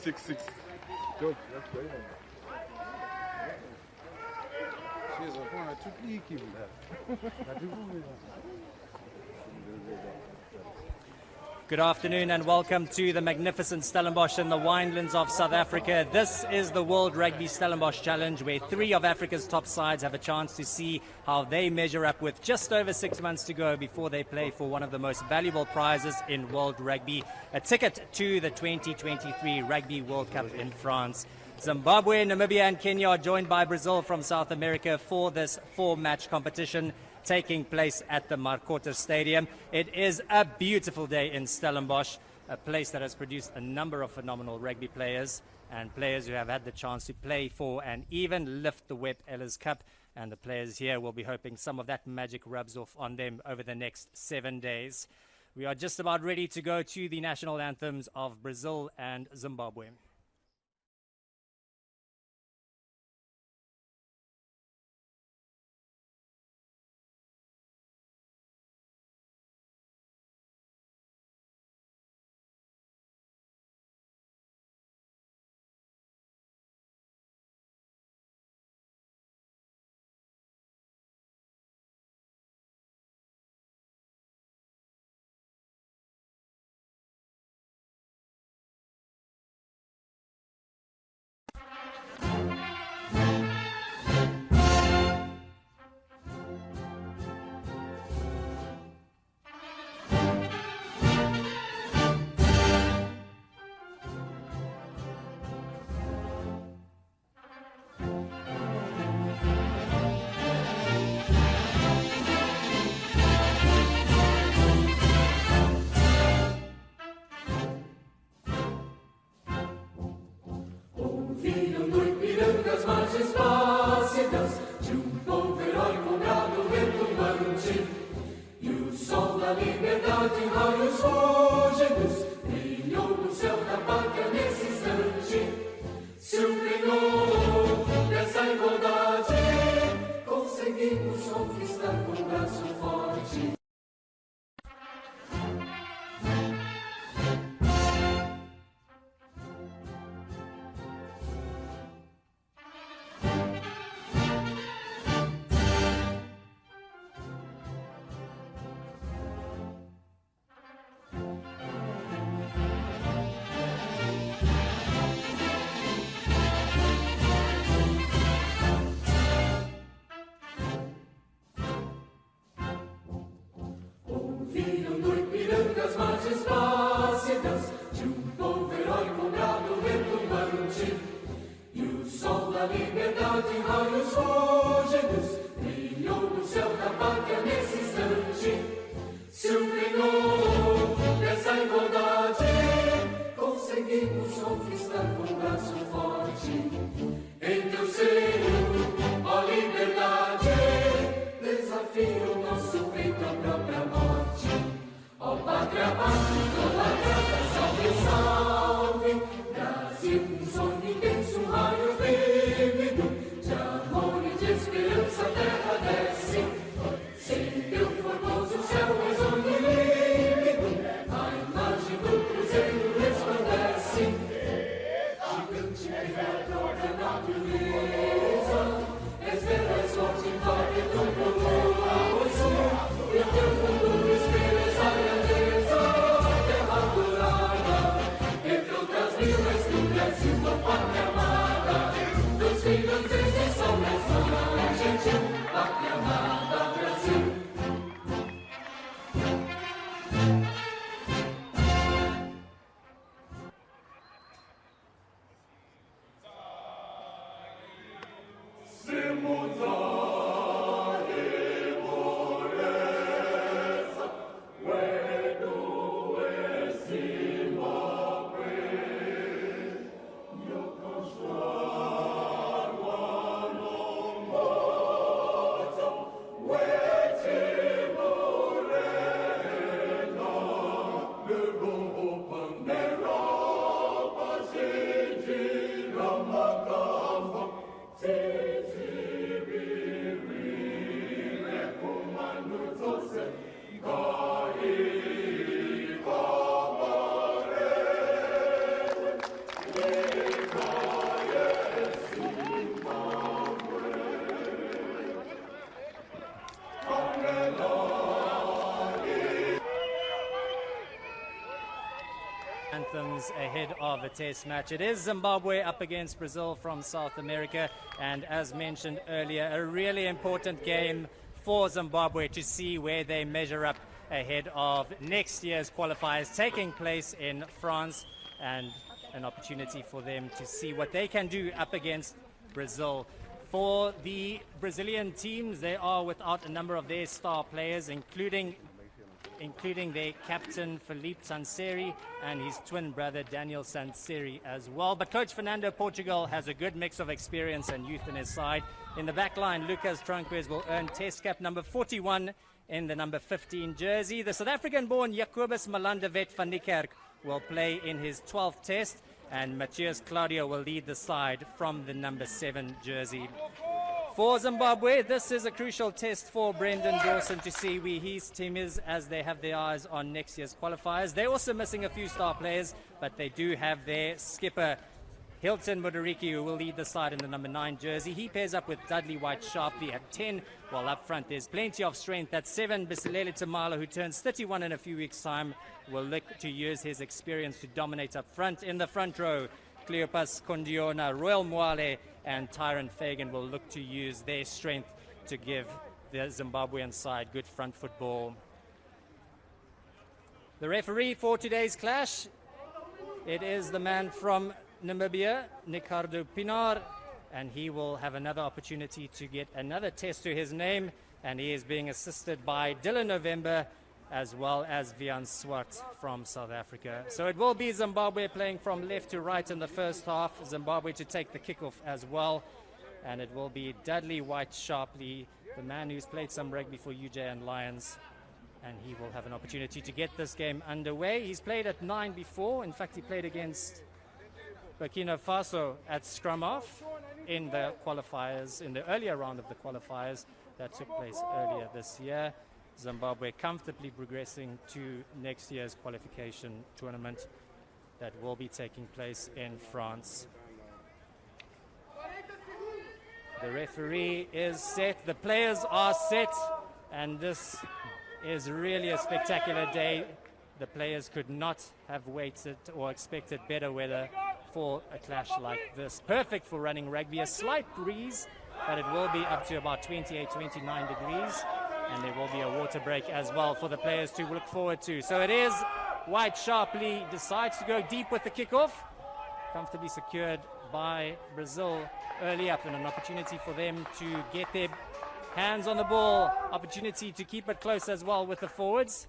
6-6. Top. Good afternoon and welcome to the magnificent Stellenbosch in the winelands of South Africa. This is the World Rugby Stellenbosch Challenge, where 3 of Africa's top sides have a chance to see how they measure up with just over 6 months to go before they play for one of the most valuable prizes in world rugby, a ticket to the 2023 Rugby World Cup in France. Zimbabwe, Namibia and Kenya are joined by Brazil from South America for this 4-match competition taking place at the Markota Stadium. It is a beautiful day in Stellenbosch, a place that has produced a number of phenomenal rugby players and players who have had the chance to play for and even lift the Webb Ellis Cup. And the players here will be hoping some of that magic rubs off on them over the next 7 days. We are just about ready to go to the national anthems of Brazil and Zimbabwe. Thank you. anthems ahead of a test match. It is Zimbabwe up against Brazil from South America, and as mentioned earlier, a really important game for Zimbabwe to see where they measure up ahead of next year's qualifiers taking place in France, and an opportunity for them to see what they can do up against Brazil. For the Brazilian teams, they are without a number of their star players, including their captain Felipe Sanseri and his twin brother Daniel Sanseri as well. But Coach Fernando Portugal has a good mix of experience and youth in his side. In the back line, Lucas Tranquez will earn test cap number 41 in the number 15 jersey. The South African-born Jacobus Malanda Vet van Niekerk will play in his 12th test, and Matthias Claudio will lead the side from the number 7 jersey. For Zimbabwe, this is a crucial test for Brendan Dawson to see where his team is, as they have their eyes on next year's qualifiers. They're also missing a few star players, but they do have their skipper Hilton Mudariki, who will lead the side in the number 9 jersey. He pairs up with Dudley White-Sharpley at 10, while up front there's plenty of strength. At 7, Bisilele Tamala, who turns 31 in a few weeks' time, will look to use his experience to dominate up front. In the front row, Cleopas Kondiona, Royal Mwale, and Tyron Fagan will look to use their strength to give the Zimbabwean side good front football. The referee for today's clash, it is the man from Namibia, Ricardo Pinar, and he will have another opportunity to get another test to his name, and he is being assisted by Dylan November as well as Vian Swart from South Africa. So it will be Zimbabwe playing from left to right in the first half, Zimbabwe to take the kickoff as well, and it will be Dudley White-Sharpley, the man who's played some rugby for UJ and Lions, and he will have an opportunity to get this game underway. He's played at 9 before. In fact, he played against Burkina Faso at scrum off in the qualifiers, in the earlier round of the qualifiers that took place earlier this year. Zimbabwe comfortably progressing to next year's qualification tournament that will be taking place in France. The referee is set, the players are set, and this is really a spectacular day. The players could not have waited or expected better weather for a clash like this. Perfect for running rugby. A slight breeze, but it will be up to about 28, 29 degrees. And there will be a water break as well for the players to look forward to. So it is White-Sharpley decides to go deep with the kickoff. Comfortably secured by Brazil early up, and an opportunity for them to get their hands on the ball. Opportunity to keep it close as well with the forwards.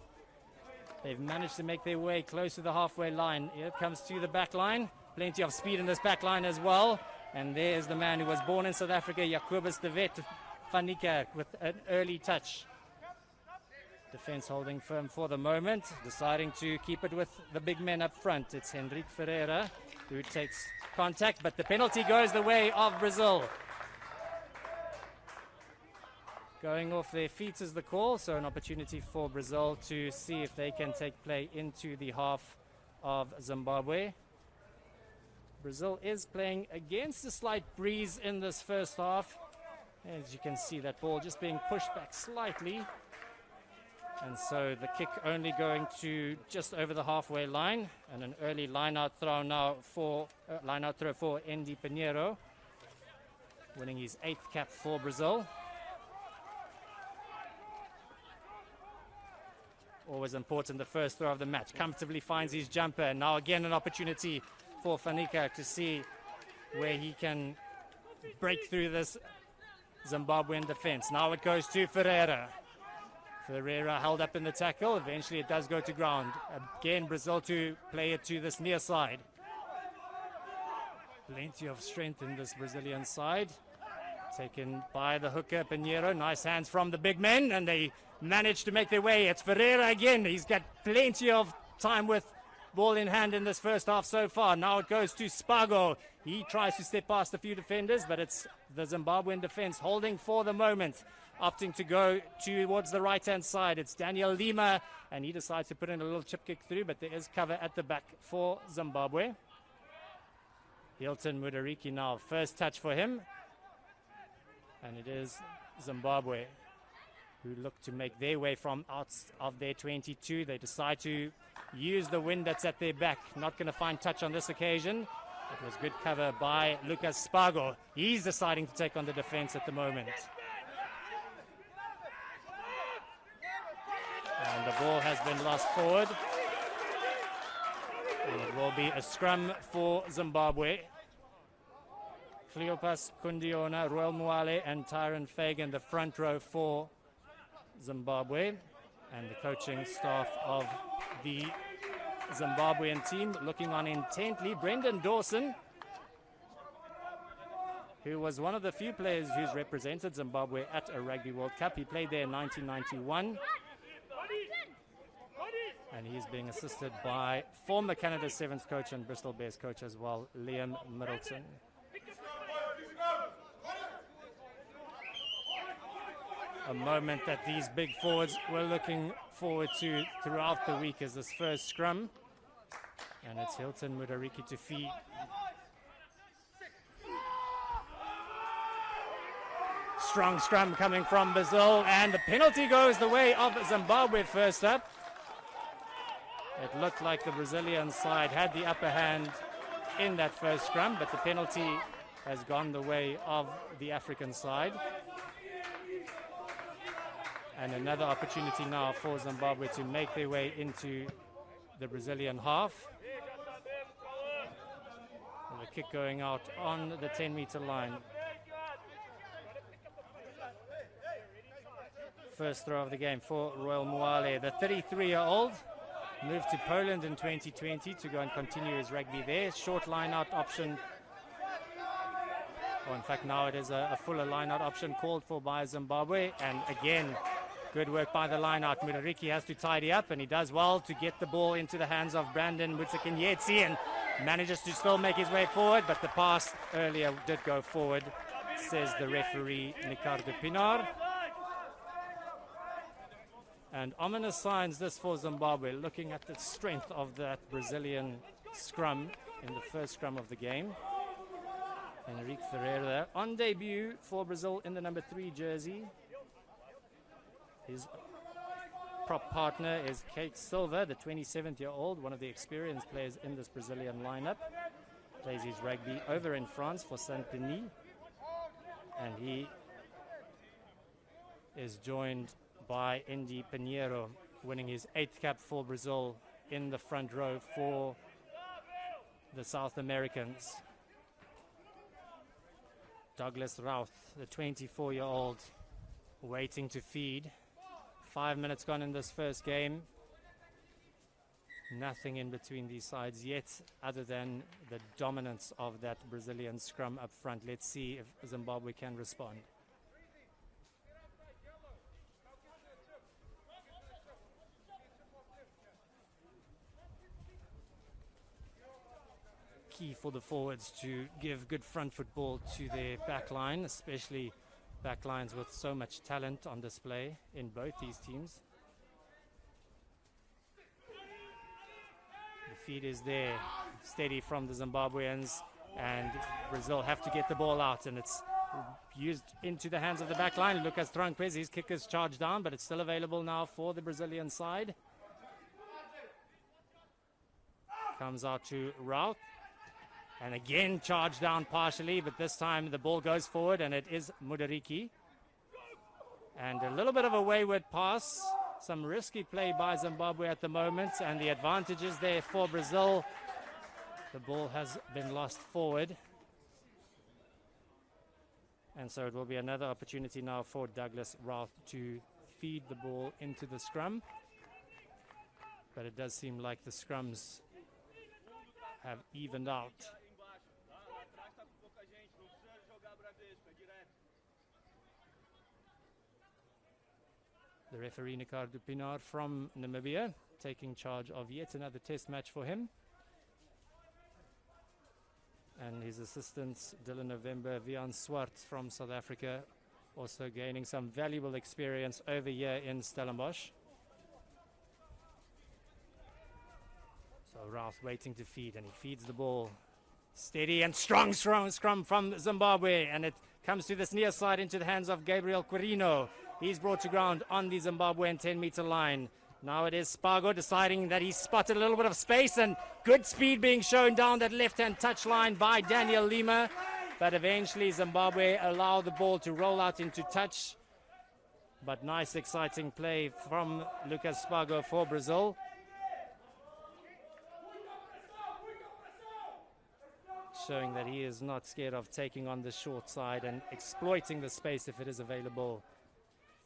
They've managed to make their way close to the halfway line. Here it comes to the back line. Plenty of speed in this back line as well. And there's the man who was born in South Africa, Jacobus de Vet van Niekerk, with an early touch. Defense holding firm for the moment, deciding to keep it with the big men up front. It's Henrique Ferreira who takes contact, but the penalty goes the way of Brazil. Going off their feet is the call, so an opportunity for Brazil to see if they can take play into the half of Zimbabwe. Brazil is playing against a slight breeze in this first half. As you can see, that ball just being pushed back slightly. And so the kick only going to just over the halfway line, and an early line-out throw now for Andy Pinheiro, winning his 8th cap for Brazil. Always important, the first throw of the match. Comfortably finds his jumper, and now again an opportunity for Fanika to see where he can break through this Zimbabwean defense. Now it goes to Ferreira. Ferreira held up in the tackle. Eventually it does go to ground. Again, Brazil to play it to this near side. Plenty of strength in this Brazilian side. Taken by the hooker, Pinheiro. Nice hands from the big men, and they manage to make their way. It's Ferreira again. He's got plenty of time with ball in hand in this first half so far. Now it goes to Spago. He tries to step past a few defenders, but it's the Zimbabwean defense holding for the moment, opting to go towards the right-hand side. It's Daniel Lima, and he decides to put in a little chip kick through, but there is cover at the back for Zimbabwe. Hilton Mudariki now, first touch for him. And it is Zimbabwe who look to make their way from out of their 22. They decide to use the wind that's at their back. Not going to find touch on this occasion. It was good cover by Lucas Spago. He's deciding to take on the defense at the moment. And the ball has been lost forward. And it will be a scrum for Zimbabwe. Cleopas Kundiona, Royal Muale, and Tyron Fagan, the front row for Zimbabwe. And the coaching staff of the Zimbabwean team looking on intently. Brendan Dawson, who was one of the few players who's represented Zimbabwe at a Rugby World Cup. He played there in 1991. And he's being assisted by former Canada Sevens coach and Bristol Bears coach as well, Liam Middleton. A moment that these big forwards were looking forward to throughout the week is this first scrum. And it's Hilton Mudariki to feed. Strong scrum coming from Brazil, and the penalty goes the way of Zimbabwe first up. It looked like the Brazilian side had the upper hand in that first scrum, but the penalty has gone the way of the African side. And another opportunity now for Zimbabwe to make their way into the Brazilian half. And the kick going out on the 10-meter line. First throw of the game for Royal Muale. The 33-year-old moved to Poland in 2020 to go and continue his rugby there. Short line-out option. Or in fact, now it is a fuller line-out option called for by Zimbabwe. And again, good work by the line-out. Mudariki has to tidy up, and he does well to get the ball into the hands of Brandon Mutsakinyetsi and manages to still make his way forward, but the pass earlier did go forward, says the referee, Ricardo Pinar. And ominous signs this for Zimbabwe, looking at the strength of that Brazilian scrum in the first scrum of the game. Henrique Ferreira on debut for Brazil in the number 3 jersey. His prop partner is Kate Silva, the 27-year-old, one of the experienced players in this Brazilian lineup. Plays his rugby over in France for Saint-Denis. And he is joined by Indy Pinheiro, winning his 8th cap for Brazil in the front row for the South Americans. Douglas Routh, the 24-year-old, waiting to feed. 5 minutes gone in this first game. Nothing in between these sides yet, other than the dominance of that Brazilian scrum up front. Let's see if Zimbabwe can respond. Key for the forwards to give good front football to their back line, especially back lines with so much talent on display in both these teams. The feed is there, steady from the Zimbabweans, and Brazil have to get the ball out, and it's used into the hands of the back line. Lucas Tranquez, his kick is charged down, but it's still available now for the Brazilian side. Comes out to Routh. And again, charged down partially, but this time the ball goes forward, and it is Mudariki. And a little bit of a wayward pass. Some risky play by Zimbabwe at the moment, and the advantage is there for Brazil. The ball has been lost forward. And so it will be another opportunity now for Douglas Routh to feed the ball into the scrum. But it does seem like the scrums have evened out. The referee, Ricardo Pinar from Namibia, taking charge of yet another test match for him. And his assistants, Dylan November, Vian Swart from South Africa, also gaining some valuable experience over here in Stellenbosch. So Routh waiting to feed, and he feeds the ball. Steady and strong scrum from Zimbabwe, and it comes to this near side into the hands of Gabriel Quirino. He's brought to ground on the Zimbabwean 10-meter line. Now it is Spago deciding that he's spotted a little bit of space, and good speed being shown down that left-hand touch line by Daniel Lima. But eventually Zimbabwe allow the ball to roll out into touch. But nice, exciting play from Lucas Spago for Brazil. Showing that he is not scared of taking on the short side and exploiting the space if it is available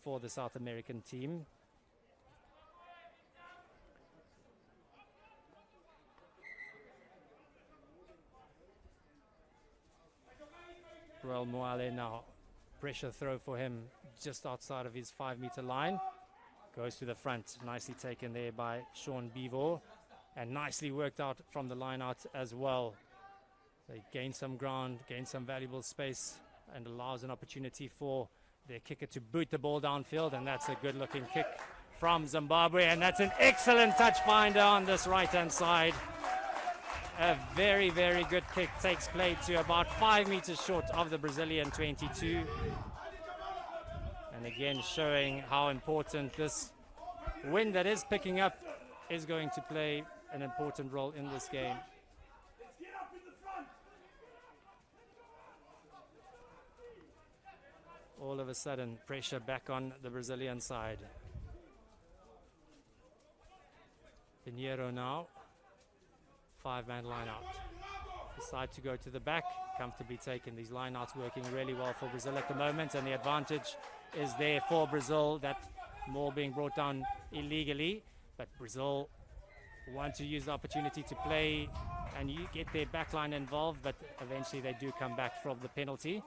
for the South American team. Roel Moale now, pressure throw for him just outside of his 5-meter line. Goes to the front, nicely taken there by Sean Beevor, and nicely worked out from the line out as well. They gain some ground, gain some valuable space, and allows an opportunity for their kicker to boot the ball downfield, and that's a good looking kick from Zimbabwe, and that's an excellent touch finder on this right-hand side. A very, very good kick takes play to about 5 meters short of the Brazilian 22. And again, showing how important this wind that is picking up is going to play an important role in this game. All of a sudden, pressure back on the Brazilian side. Pinheiro now. 5-man line out. Decide to go to the back, comfortably taken. These line outs working really well for Brazil at the moment, and the advantage is there for Brazil. That ball being brought down illegally, but Brazil want to use the opportunity to play and you get their back line involved, but eventually they do come back from the penalty.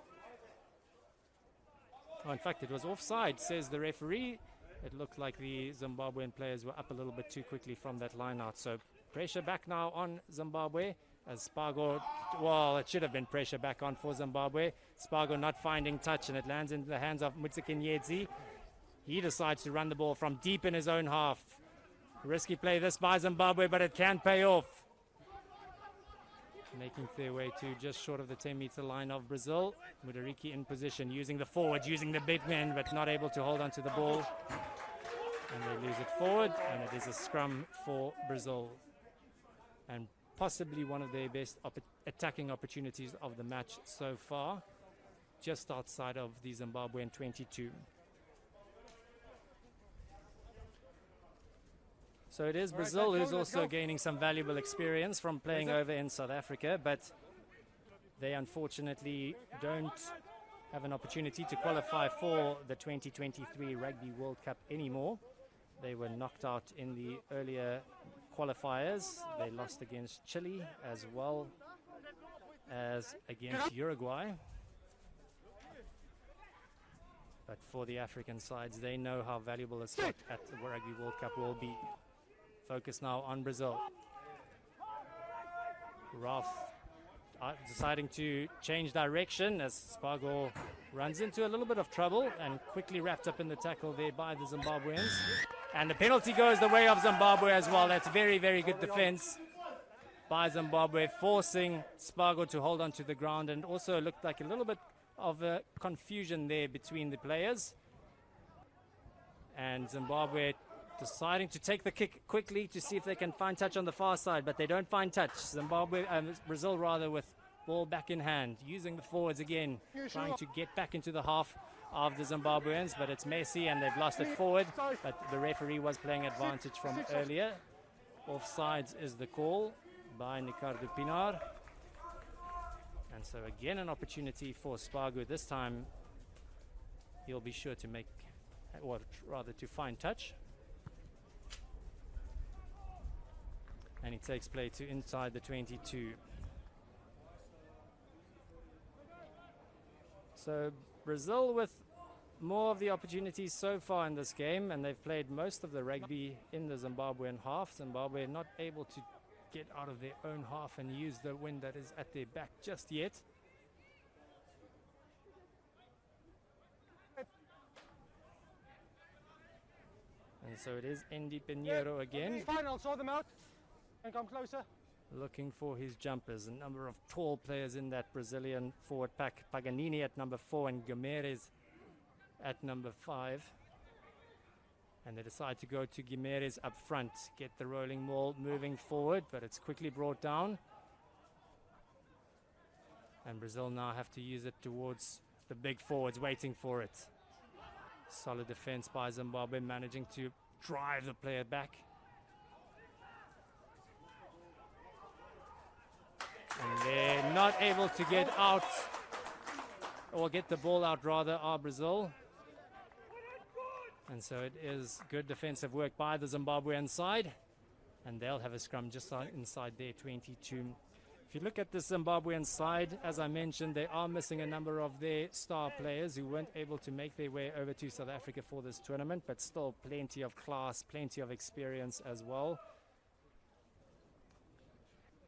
Oh, in fact, it was offside, says the referee. It looked like the Zimbabwean players were up a little bit too quickly from that line out. So pressure back now on Zimbabwe as Spago, well, it should have been pressure back on for Zimbabwe. Spago not finding touch, and it lands into the hands of Mutsukinyedzi. He decides to run the ball from deep in his own half. Risky play this by Zimbabwe, but it can pay off. Making their way to just short of the 10-meter line of Brazil. Mudariki in position, using the forward, using the big men, but not able to hold on to the ball. And they lose it forward, and it is a scrum for Brazil. And possibly one of their best attacking opportunities of the match so far, just outside of the Zimbabwean 22. So it is Brazil who's also gaining some valuable experience from playing over in South Africa, but they unfortunately don't have an opportunity to qualify for the 2023 Rugby World Cup anymore. They were knocked out in the earlier qualifiers. They lost against Chile as well as against Uruguay. But for the African sides, they know how valuable a spot at the Rugby World Cup will be. Focus now on Brazil. Ralph deciding to change direction as Spago runs into a little bit of trouble and quickly wrapped up in the tackle there by the Zimbabweans. And the penalty goes the way of Zimbabwe as well. That's very, very good defense by Zimbabwe, forcing Spago to hold on to the ground, and also looked like a little bit of a confusion there between the players. And Zimbabwe deciding to take the kick quickly to see if they can find touch on the far side, but they don't find touch. Brazil rather, with ball back in hand, using the forwards again, trying to get back into the half of the Zimbabweans, but it's messy and they've lost it forward. But the referee was playing advantage from earlier. Offsides is the call by Ricardo Pinar. And so again an opportunity for Spago. This time he'll be sure to make, or rather to find touch. And he takes play to inside the 22. So Brazil with more of the opportunities so far in this game, and they've played most of the rugby in the Zimbabwean half. Zimbabwe not able to get out of their own half and use the wind that is at their back just yet. And so it is Andy Pinheiro again. Fine, I'll sort them out and come closer. Looking for his jumpers. A number of tall players in that Brazilian forward pack. Paganini at number 4 and Gomeres at number 5. And they decide to go to Gimeres up front, get the rolling ball moving forward, but it's quickly brought down. And Brazil now have to use it towards the big forwards, waiting for it. Solid defense by Zimbabwe, managing to drive the player back. And they're not able to get out, or get the ball out rather, are Brazil. And so it is good defensive work by the Zimbabwean side. And they'll have a scrum just inside their 22. If you look at the Zimbabwean side, as I mentioned, they are missing a number of their star players who weren't able to make their way over to South Africa for this tournament, but still plenty of class, plenty of experience as well.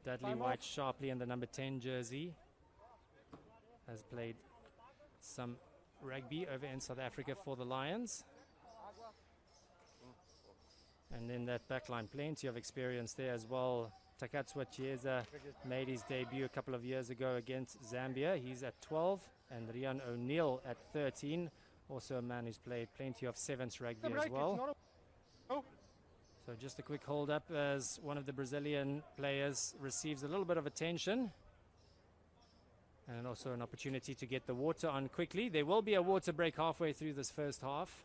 Dudley White Sharpley in the number 10 jersey has played some rugby over in South Africa for the Lions. And then that backline, plenty of experience there as well. Takatswa Chiesa made his debut a couple of years ago against Zambia. He's at 12. And Rian O'Neill at 13. Also a man who's played plenty of sevens rugby as well. So just a quick hold up as one of the Brazilian players receives a little bit of attention. And also an opportunity to get the water on quickly. There will be a water break halfway through this first half.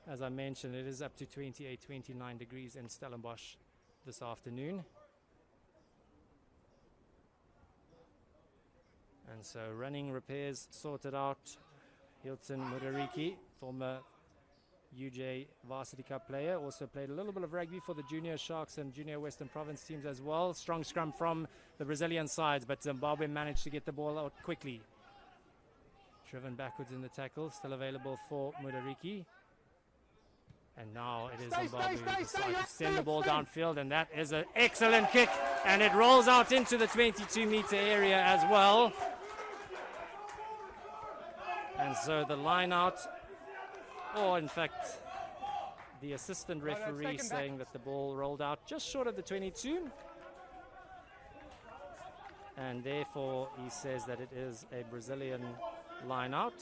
As I mentioned, it is up to 28, 29 degrees in Stellenbosch this afternoon. And so running repairs sorted out. Hilton Mudariki, former UJ Varsity Cup player, also played a little bit of rugby for the Junior Sharks and Junior Western Province teams as well. Strong scrum from the Brazilian sides, but Zimbabwe managed to get the ball out quickly. Driven backwards in the tackle, still available for Mudariki. And now it is Zimbabwe who decide to send the ball downfield, and that is an excellent kick, and it rolls out into the 22-meter area as well. And so the line out, or in fact, the assistant referee saying that the ball rolled out just short of the 22. And therefore, he says that it is a Brazilian line out.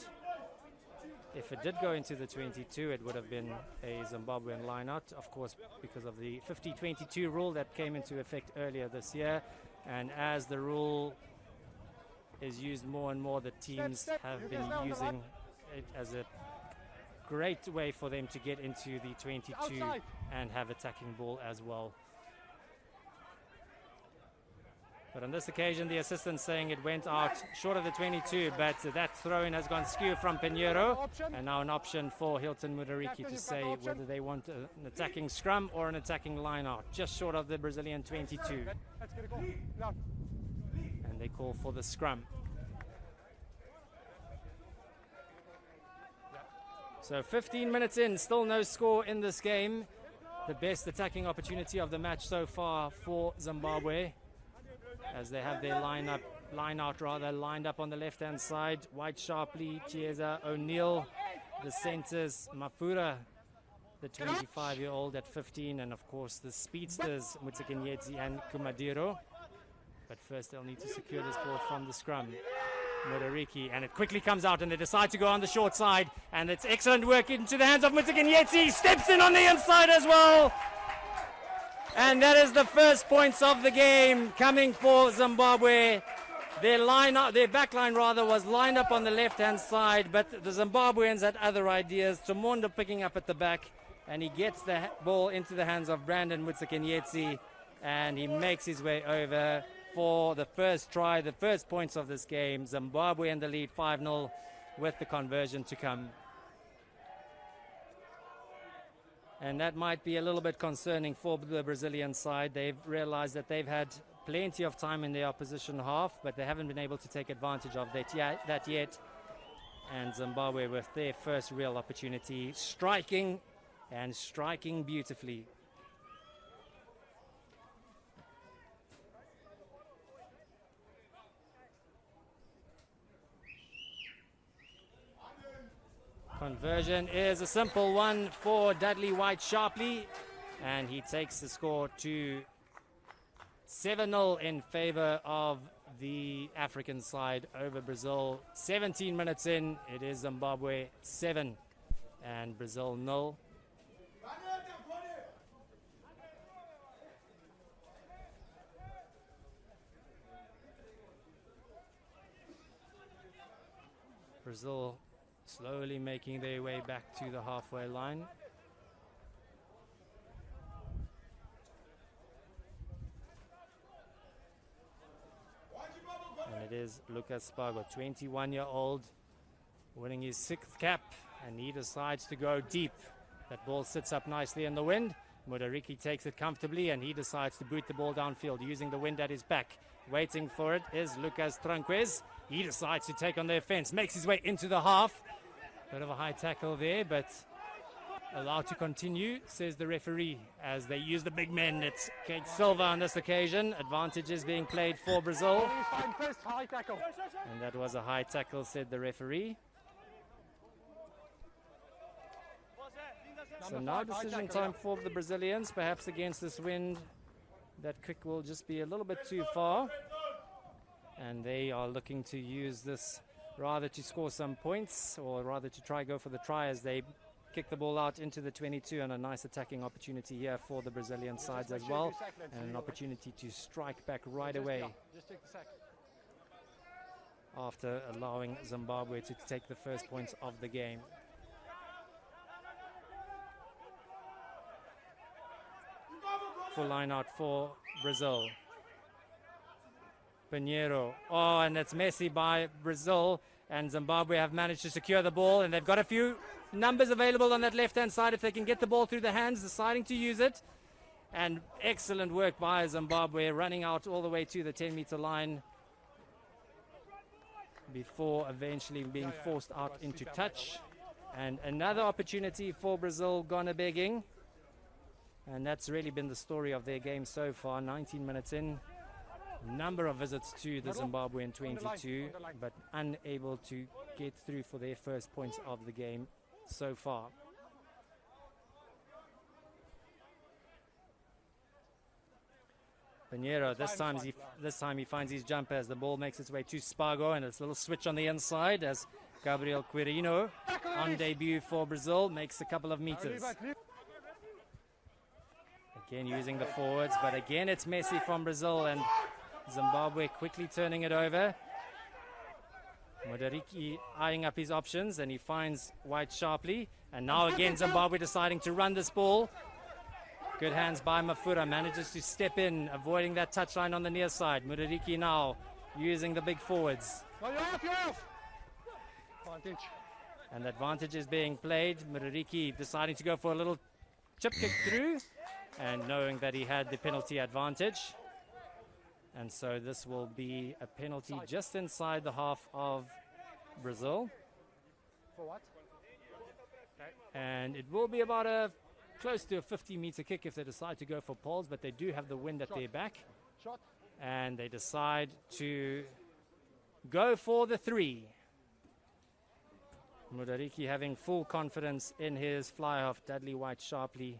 If it did go into the 22, it would have been a Zimbabwean line-out, of course, because of the 50-22 rule that came into effect earlier this year. And as the rule is used more and more, the teams have been using it as a great way for them to get into the 22 and have attacking ball as well. But on this occasion, the assistant saying it went out short of the 22, but that throw-in has gone skew from Pinheiro. And now an option for Hilton Mudariki to say whether they want an attacking scrum or an attacking line-out, just short of the Brazilian 22. And they call for the scrum. So 15 minutes in, still no score in this game. The best attacking opportunity of the match so far for Zimbabwe, as they have their line out lined up on the left-hand side. White Sharpley, Chiesa, O'Neill, the centers, Mafura, the 25-year-old at 15, and of course the speedsters, Mutsikanyetsi and Kumadiro. But first they'll need to secure this ball from the scrum. Mudariki, and it quickly comes out, and they decide to go on the short side, and it's excellent work into the hands of Mutsikanyetsi. Steps in on the inside as well. And that is the first points of the game coming for Zimbabwe. Their back line was lined up on the left-hand side, but the Zimbabweans had other ideas. Tamonda picking up at the back, and he gets the ball into the hands of Brandon Mutsikanyetsi, and he makes his way over for the first try, the first points of this game. Zimbabwe in the lead 5-0 with the conversion to come. And that might be a little bit concerning for the Brazilian side. They've realized that they've had plenty of time in their opposition half, but they haven't been able to take advantage of that yet. And Zimbabwe with their first real opportunity, striking beautifully. Conversion is a simple one for Dudley White Sharpley, and he takes the score to 7-0 in favor of the African side over Brazil. 17 minutes in, it is Zimbabwe 7 and Brazil 0. Brazil slowly making their way back to the halfway line. And it is Lucas Spago, 21-year-old, winning his 6th cap, and he decides to go deep. That ball sits up nicely in the wind. Mudariki takes it comfortably, and he decides to boot the ball downfield using the wind at his back. Waiting for it is Lucas Tranquez. He decides to take on the offense, makes his way into the half. Bit of a high tackle there, but allowed to continue, says the referee, as they use the big men. It's Kate Silva on this occasion. Advantage is being played for Brazil. And that was a high tackle, said the referee. So now decision time for the Brazilians, perhaps against this wind. That kick will just be a little bit too far. And they are looking to use this rather to score some points, or rather to try go for the try as they kick the ball out into the 22, and a nice attacking opportunity here for the Brazilian sides as well, and an opportunity to strike back right away after allowing Zimbabwe to take the first points of the game. Full line out for Brazil. Pinheiro. Oh, and it's messy by Brazil, and Zimbabwe have managed to secure the ball, and they've got a few numbers available on that left-hand side if they can get the ball through the hands, deciding to use it. And excellent work by Zimbabwe, running out all the way to the 10-meter line before eventually being forced out into touch. And another opportunity for Brazil gone a begging. And that's really been the story of their game so far. 19 minutes in, number of visits to the Zimbabwean 22, but unable to get through for their first points of the game so far. Pinheiro, this time he finds his jumper as the ball makes its way to Spago, and it's a little switch on the inside as Gabriel Quirino, on debut for Brazil, makes a couple of meters. Again using the forwards, but again it's messy from Brazil, and Zimbabwe quickly turning it over. Mudariki eyeing up his options, and he finds White sharply. And now again Zimbabwe deciding to run this ball. Good hands by Mafura, manages to step in, avoiding that touchline on the near side. Mudariki now using the big forwards. And the advantage is being played. Mudariki deciding to go for a little chip kick through, and knowing that he had the penalty advantage. And so this will be a penalty just inside the half of Brazil. For what? And it will be about a close to a 50-meter kick if they decide to go for poles, but they do have the wind at their back. And they decide to go for the 3. Mudariki having full confidence in his fly-off. Dudley White sharply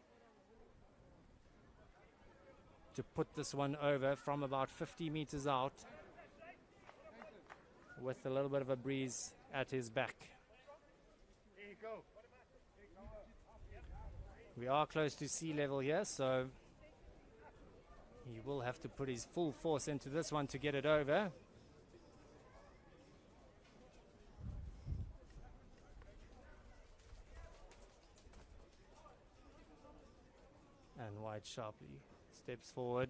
to put this one over from about 50 meters out with a little bit of a breeze at his back. We are close to sea level here, so he will have to put his full force into this one to get it over. And White sharply steps forward,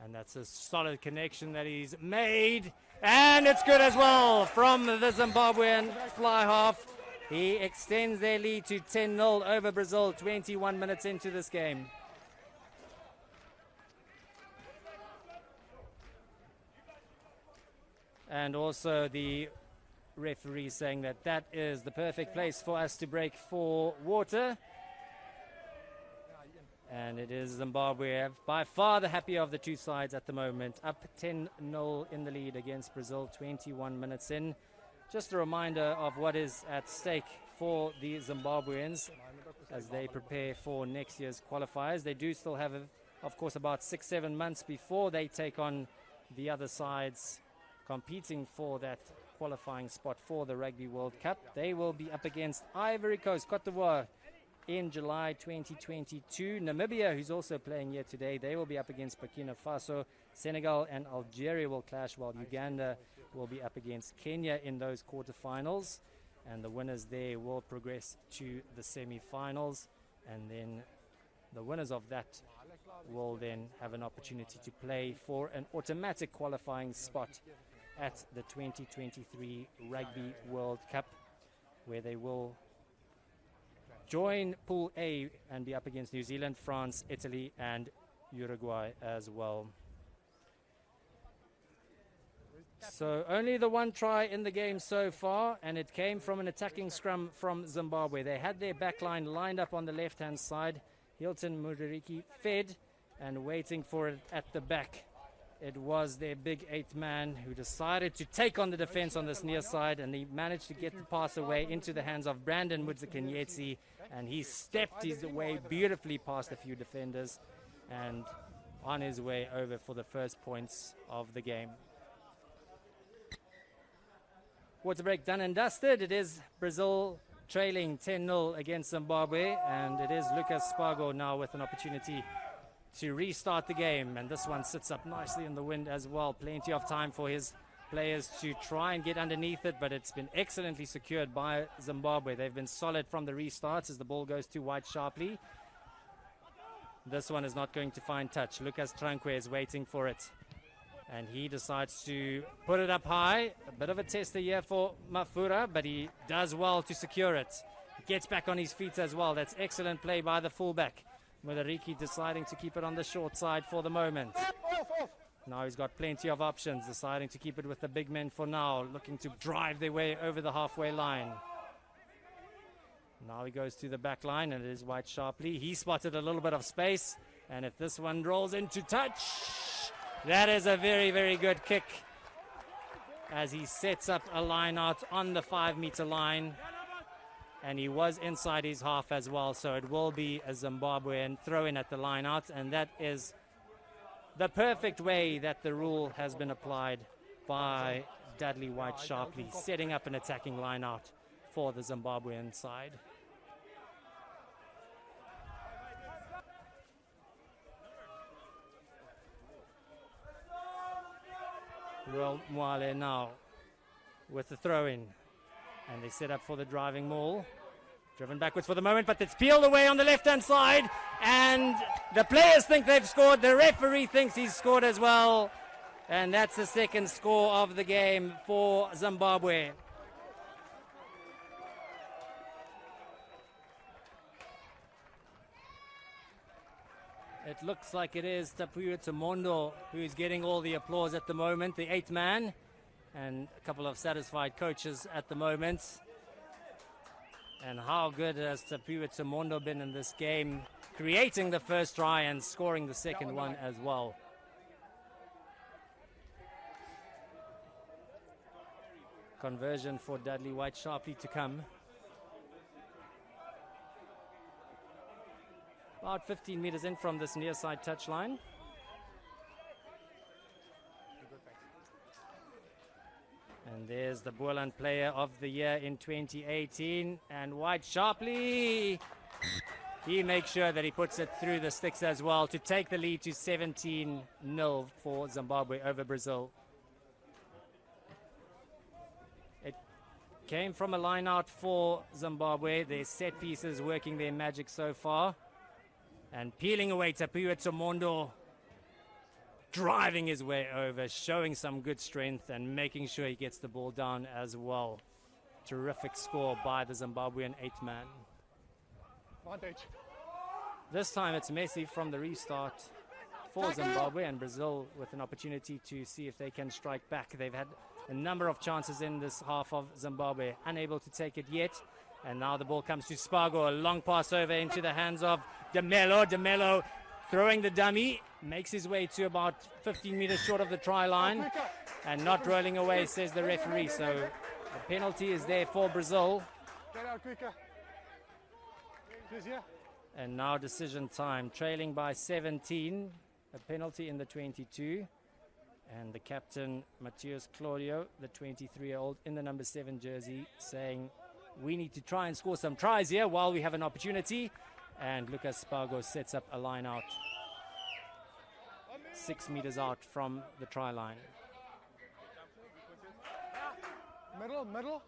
and that's a solid connection that he's made, and it's good as well from the Zimbabwean fly half. He extends their lead to 10-0 over Brazil 21 minutes into this game. And also the referee saying that that is the perfect place for us to break for water. And it is Zimbabwe, by far the happier of the two sides at the moment. Up 10-0 in the lead against Brazil, 21 minutes in. Just a reminder of what is at stake for the Zimbabweans as they prepare for next year's qualifiers. They do still have, of course, about 6-7 months before they take on the other sides competing for that qualifying spot for the Rugby World Cup. They will be up against Ivory Coast, Cote d'Ivoire, in July 2022. Namibia, who's also playing here today, they will be up against Burkina Faso. Senegal and Algeria will clash, while Uganda will be up against Kenya in those quarterfinals. and the winners there will progress to the semi-finals, and then the winners of that will then have an opportunity to play for an automatic qualifying spot at the 2023 Rugby World Cup, where they will join Pool A and be up against New Zealand, France, Italy and Uruguay as well. So only the one try in the game so far, and it came from an attacking scrum from Zimbabwe. They had their back line lined up on the left-hand side. Hilton Mudariki fed and waiting for it at the back. It was their big 8th man who decided to take on the defense on this near side, and he managed to get the pass away into the hands of Brandon Mudzikanyetsi, and he stepped his way beautifully past a few defenders and on his way over for the first points of the game. Water break done and dusted. It is Brazil trailing 10-0 against Zimbabwe, and it is Lucas Spargo now with an opportunity to restart the game, and this one sits up nicely in the wind as well. Plenty of time for his players to try and get underneath it, but it's been excellently secured by Zimbabwe. They've been solid from the restarts as the ball goes to White sharply. This one is not going to find touch. Lucas Tranque is waiting for it, and he decides to put it up high. A bit of a tester here for Mafura, but he does well to secure it. He gets back on his feet as well. That's excellent play by the fullback. Mudariki deciding to keep it on the short side for the moment. Now he's got plenty of options, deciding to keep it with the big men for now, looking to drive their way over the halfway line. Now he goes to the back line, and it is White sharply. He spotted a little bit of space, and if this one rolls into touch, that is a very, very good kick as he sets up a line out on the 5-meter line. And he was inside his half as well, so it will be a Zimbabwean throw-in at the line out, and that is the perfect way that the rule has been applied by Dudley White sharply, setting up an attacking line out for the Zimbabwean side. Roel Mwale now with the throw-in. And they set up for the driving maul. Driven backwards for the moment, but it's peeled away on the left-hand side. And the players think they've scored. The referee thinks he's scored as well. And that's the second score of the game for Zimbabwe. It looks like it is Tapuya Tamondo who's getting all the applause at the moment, the 8th man. And a couple of satisfied coaches at the moment. And how good has Tapuya Tamondo been in this game, creating the first try and scoring the second one as well. Conversion for Dudley White sharply to come. About 15 meters in from this near side touchline. And there's the Boland player of the year in 2018. And White sharply, he makes sure that he puts it through the sticks as well to take the lead to 17-0 for Zimbabwe over Brazil. It came from a line out for Zimbabwe. Their set pieces working their magic so far. And peeling away Tapuya Tamondo, driving his way over, showing some good strength and making sure he gets the ball down as well. Terrific score by the Zimbabwean 8th man. This time it's Messi from the restart for Zimbabwe, and Brazil with an opportunity to see if they can strike back. They've had a number of chances in this half of Zimbabwe, unable to take it yet. And now the ball comes to Spargo, a long pass over into the hands of DeMello. DeMello throwing the dummy, makes his way to about 15 meters short of the try line and not rolling away, says the referee. So the penalty is there for Brazil. Get out quicker. And now decision time, trailing by 17, a penalty in the 22. And the captain, Matheus Claudio, the 23-year-old in the number 7 jersey, saying, we need to try and score some tries here while we have an opportunity. And Lucas Spargo sets up a line out, 6 meters out from the try line. Middle,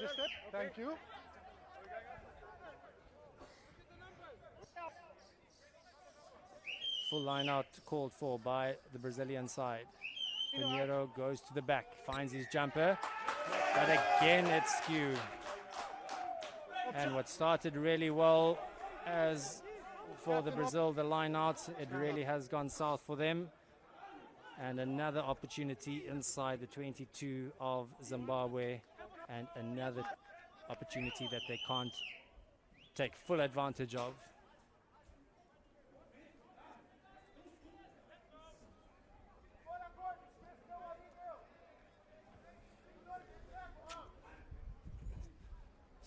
just step. Thank you. Full line out called for by the Brazilian side. Pinheiro goes to the back, finds his jumper, but again it's skew. And what started really well as for the Brazil, the line out, it really has gone south for them. And another opportunity inside the 22 of Zimbabwe, and another opportunity that they can't take full advantage of.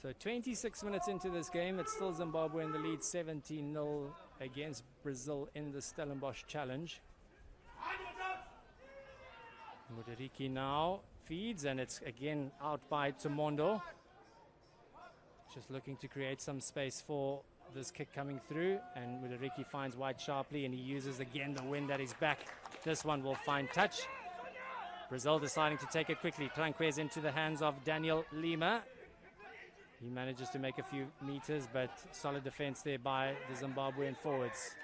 So 26 minutes into this game, it's still Zimbabwe in the lead, 17-0 against Brazil in the Stellenbosch challenge. Mudariki now feeds, and it's again out by Tumondo. Just looking to create some space for this kick coming through, and Mudariki finds White sharply, and he uses again the wind at his back. This one will find touch. Brazil deciding to take it quickly. Tranquez into the hands of Daniel Lima. He manages to make a few meters, but solid defense there by the Zimbabwean forwards.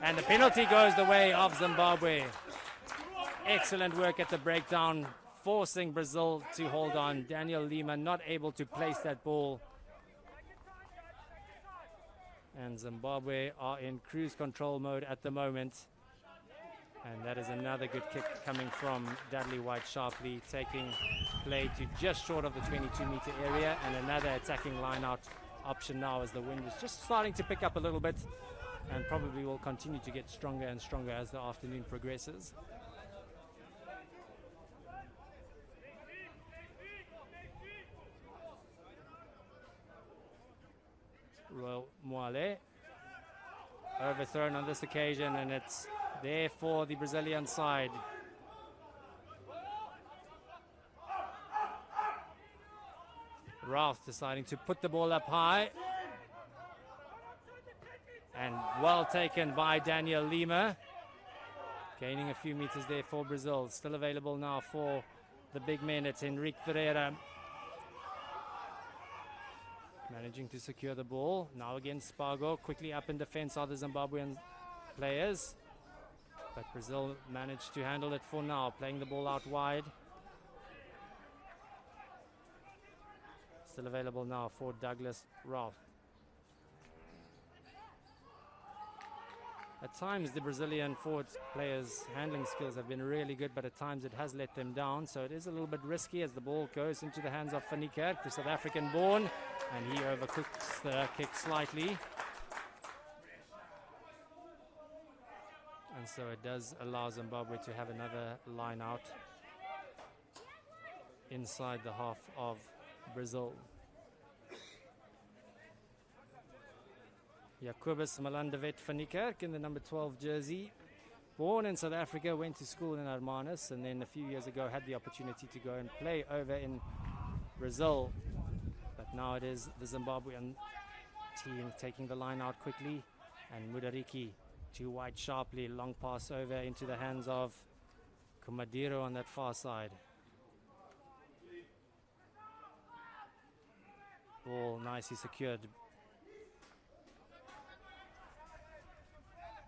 And the penalty goes the way of Zimbabwe. Excellent work at the breakdown, forcing Brazil to hold on. Daniel Lima not able to place that ball. And Zimbabwe are in cruise control mode at the moment. And that is another good kick coming from Dudley White sharply, taking play to just short of the 22-meter area, and another attacking line-out option now as the wind is just starting to pick up a little bit, and probably will continue to get stronger and stronger as the afternoon progresses. Royal Moale overthrown on this occasion, and it's there for the Brazilian side. Ralph deciding to put the ball up high, and well taken by Daniel Lima, gaining a few meters there for Brazil. Still available now for the big men. It's Henrique Ferreira managing to secure the ball. Now again Spargo, quickly up in defense are the Zimbabwean players, but Brazil managed to handle it for now, playing the ball out wide. Still available now for Douglas Ralph. At times the Brazilian forward players' handling skills have been really good, but at times it has let them down, so it is a little bit risky as the ball goes into the hands of Van Niekerk, the South African born, and he overcooks the kick slightly. And so it does allow Zimbabwe to have another line out inside the half of Brazil. Jacobus Malandavet van Niekerk in the number 12 jersey. Born in South Africa, went to school in Hermanus, and then a few years ago had the opportunity to go and play over in Brazil. But now it is the Zimbabwean team taking the line out quickly, and Mudariki to White sharply, long pass over into the hands of Kumadiro on that far side. Ball nicely secured.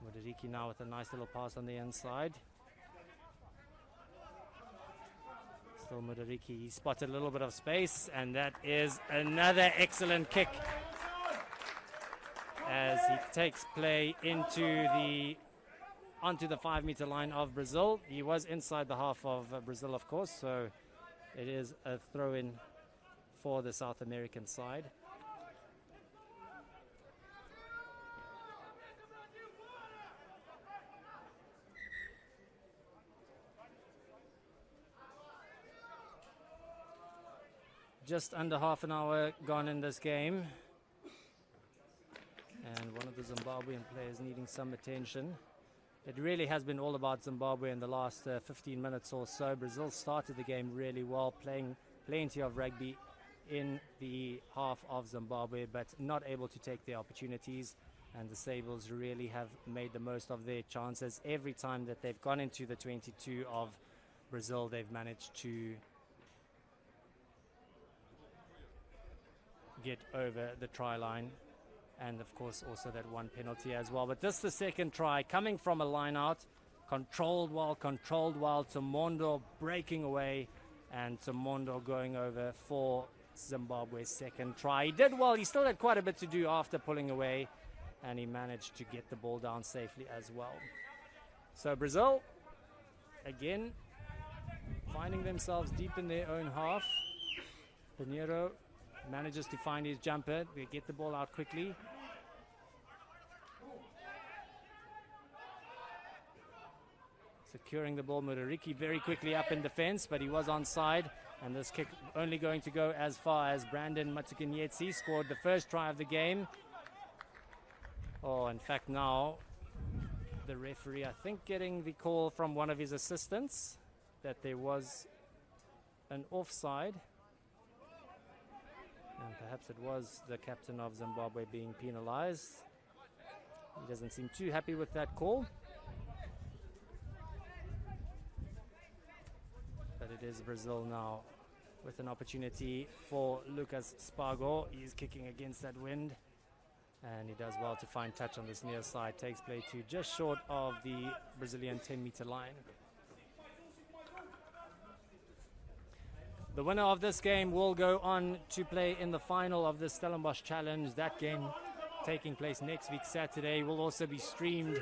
Mudariki now with a nice little pass on the inside. Still Mudariki, he spotted a little bit of space, and that is another excellent kick as he takes play onto the 5-meter line of Brazil. He was inside the half of Brazil, of course, so it is a throw-in for the South American side. Just under half an hour gone in this game, and one of the Zimbabwean players needing some attention. It really has been all about Zimbabwe in the last 15 minutes or so. Brazil started the game really well, playing plenty of rugby in the half of Zimbabwe, but not able to take their opportunities, and the Sables really have made the most of their chances. Every time that they've gone into the 22 of Brazil, they've managed to get over the try line. And of course also that one penalty as well. But this is the second try coming from a line out. Controlled while Tamondo breaking away, and Tamondo going over for Zimbabwe's second try. He did well. He still had quite a bit to do after pulling away, and he managed to get the ball down safely as well. So Brazil, again, finding themselves deep in their own half. Pinheiro manages to find his jumper. They get the ball out quickly. Securing the ball, Murariki very quickly up in defense, but he was onside. And this kick only going to go as far as Brandon Matukinyetsi scored the first try of the game. Oh, in fact, now the referee, I think, getting the call from one of his assistants that there was an offside. And perhaps it was the captain of Zimbabwe being penalized. He doesn't seem too happy with that call. But it is Brazil now with an opportunity for Lucas Spago. He's kicking against that wind, and he does well to find touch on this near side. Takes play to just short of the Brazilian 10-meter line. The winner of this game will go on to play in the final of the Stellenbosch Challenge. That game taking place next week, Saturday, will also be streamed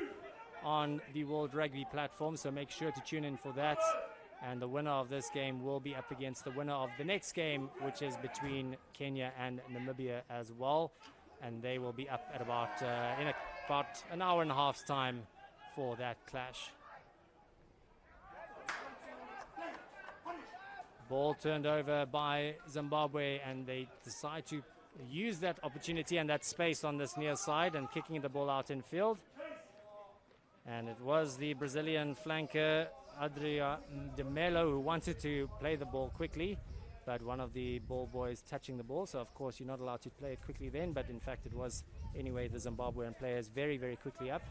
on the World Rugby platform, so make sure to tune in for that. And the winner of this game will be up against the winner of the next game, which is between Kenya and Namibia as well. And they will be up at about in about an hour and a half's time for that clash. Ball turned over by Zimbabwe, and they decide to use that opportunity and that space on this near side and kicking the ball out in field. And it was the Brazilian flanker Adria de Mello who wanted to play the ball quickly, but one of the ball boys touching the ball, so of course you're not allowed to play it quickly then, but in fact it was anyway the Zimbabwean players very, very quickly up.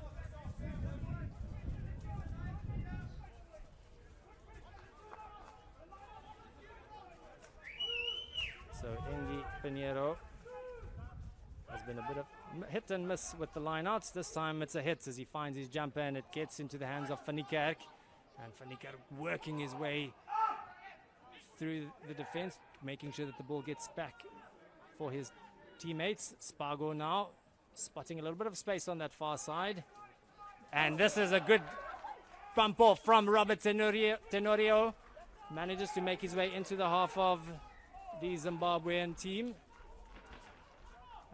So Engi Pinheiro has been a bit of hit and miss with the lineouts. This time it's a hit as he finds his jumper and it gets into the hands of Van Niekerk. And Van Niekerk working his way through the defense, making sure that the ball gets back for his teammates. Spago now spotting a little bit of space on that far side. And this is a good bump off from Robert Tenorio. Manages to make his way into the half of the Zimbabwean team.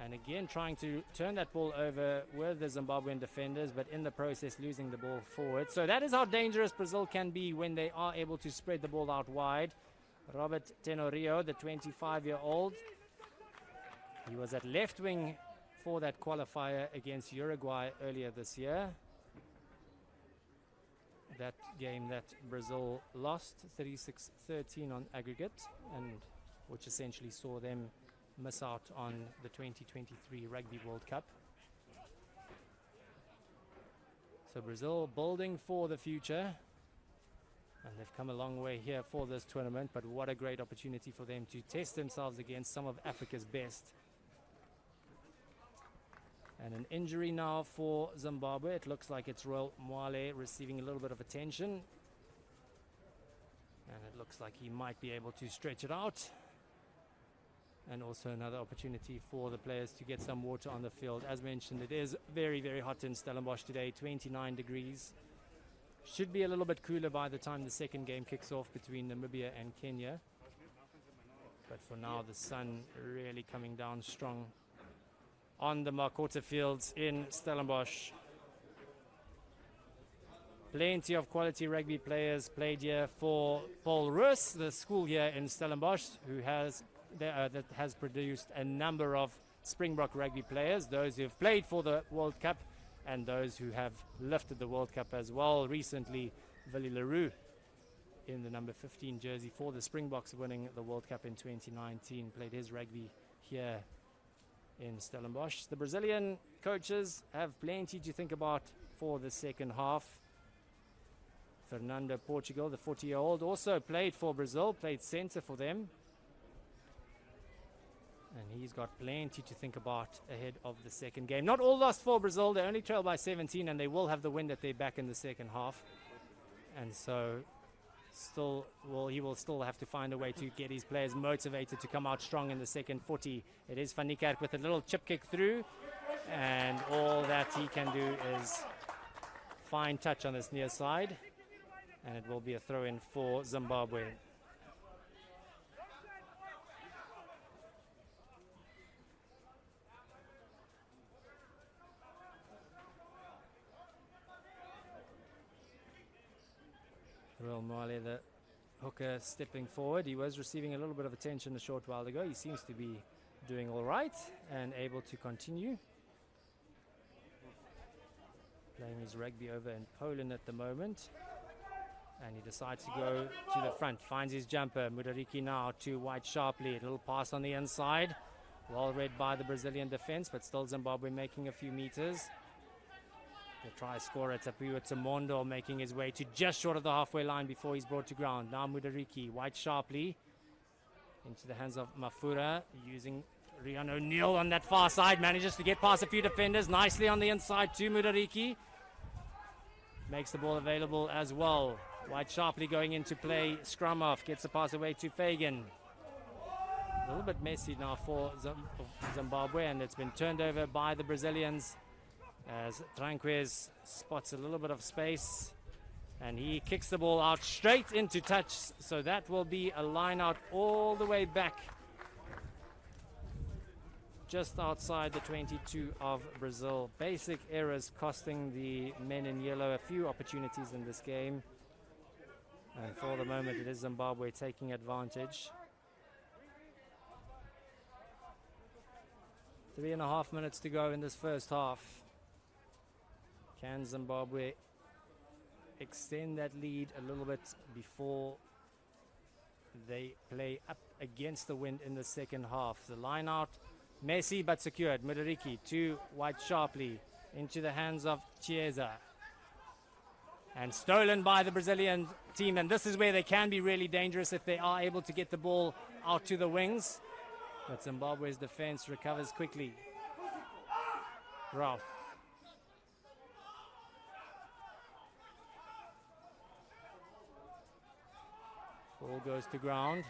And again, trying to turn that ball over with the Zimbabwean defenders, but in the process losing the ball forward. So that is how dangerous Brazil can be when they are able to spread the ball out wide. Robert Tenorio, the 25-year-old, he was at left wing for that qualifier against Uruguay earlier this year. That game that Brazil lost 36-13 on aggregate, and which essentially saw them miss out on the 2023 Rugby World Cup. So Brazil building for the future, and they've come a long way here for this tournament, but what a great opportunity for them to test themselves against some of Africa's best. And an injury now for Zimbabwe. It looks like it's Royal Mwale receiving a little bit of attention, and it looks like he might be able to stretch it out. And also another opportunity for the players to get some water on the field. As mentioned, it is very, very hot in Stellenbosch today, 29 degrees. Should be a little bit cooler by the time the second game kicks off between Namibia and Kenya. But for now, the sun really coming down strong on the Makota fields in Stellenbosch. Plenty of quality rugby players played here for Paul Roos, the school here in Stellenbosch, who has that has produced a number of Springbok rugby players, those who have played for the World Cup and those who have lifted the World Cup as well. Recently, Willie Leroux in the number 15 jersey for the Springboks, winning the World Cup in 2019, played his rugby here in Stellenbosch. The Brazilian coaches have plenty to think about for the second half. Fernando Portugal, the 40-year-old, also played for Brazil, played center for them. And he's got plenty to think about ahead of the second game. Not all lost for Brazil. They only trail by 17, and they will have the wind at their back in the second half. And so he will still have to find a way to get his players motivated to come out strong in the second 40. It is Van Niekerk with a little chip kick through, and all that he can do is fine touch on this near side, and it will be a throw-in for Zimbabwe. Real Mwale, the hooker, stepping forward. He was receiving a little bit of attention a short while ago. He seems to be doing all right and able to continue. Playing his rugby over in Poland at the moment. And he decides to go to the front. Finds his jumper. Mudariki now to White sharply. A little pass on the inside. Well read by the Brazilian defense, but still Zimbabwe making a few meters. The try scorer Tapiwa Tamondo making his way to just short of the halfway line before he's brought to ground. Now Mudariki, White sharply into the hands of Mafura, using Rian O'Neill on that far side. Manages to get past a few defenders nicely on the inside to Mudariki. Makes the ball available as well. White sharply going into play. Scrum off, gets the pass away to Fagan. A little bit messy now for Zimbabwe, and it's been turned over by the Brazilians as Tranquez spots a little bit of space, and he kicks the ball out straight into touch, so that will be a line out all the way back just outside the 22 of Brazil. Basic errors costing the men in yellow a few opportunities in this game, and for the moment it is Zimbabwe taking advantage. 3.5 minutes to go in this first half. Can Zimbabwe extend that lead a little bit before they play up against the wind in the second half? The line out, messy but secured. Mudariki to White sharply into the hands of Chiesa. And stolen by the Brazilian team. And this is where they can be really dangerous if they are able to get the ball out to the wings. But Zimbabwe's defense recovers quickly. Ralph. Ball goes to ground,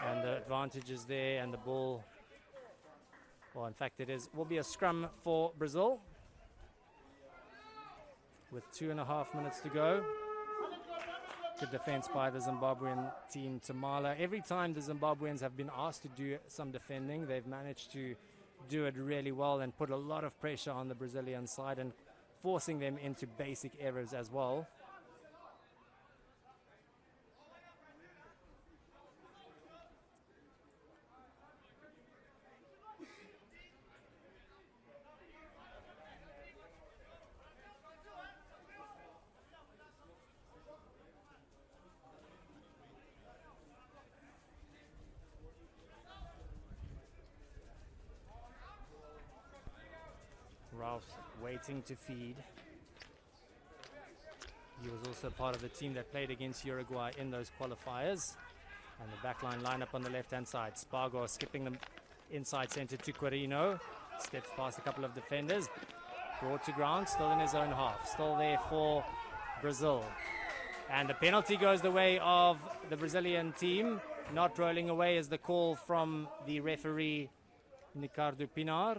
and the advantage is there, and the ball, well, in fact it will be a scrum for Brazil with 2.5 minutes to go. Good defense by the Zimbabwean team. Tamala, every time the Zimbabweans have been asked to do some defending, they've managed to do it really well and put a lot of pressure on the Brazilian side and forcing them into basic errors as well. Ralph waiting to feed. He was also part of the team that played against Uruguay in those qualifiers. And the backline lineup on the left-hand side. Spargo skipping them inside center to Quirino. Steps past a couple of defenders. Brought to ground, still in his own half. Still there for Brazil. And the penalty goes the way of the Brazilian team. Not rolling away is the call from the referee, Ricardo Pinar.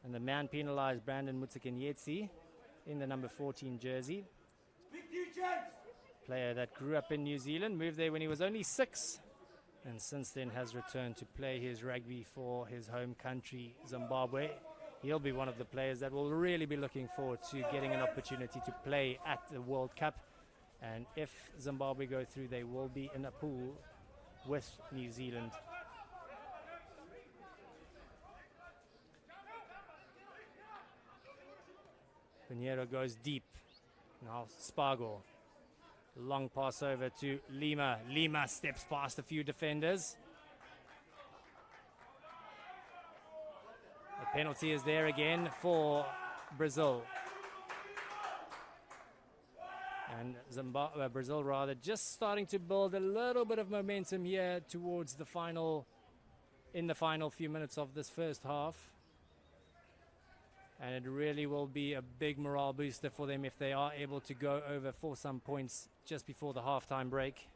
And the man penalized, Brandon Mutsukenyetsi, in the number 14 jersey. Player that grew up in New Zealand, moved there when he was only 6, and since then has returned to play his rugby for his home country, Zimbabwe. He'll be one of the players that will really be looking forward to getting an opportunity to play at the World Cup. And if Zimbabwe go through, they will be in a pool with New Zealand. Pinheiro goes deep. Now Spargo. Long pass over to Lima. Lima steps past a few defenders. The penalty is there again for Brazil. And Brazil rather just starting to build a little bit of momentum here towards the final in the final few minutes of this first half. And it really will be a big morale booster for them if they are able to go over for some points just before the halftime break.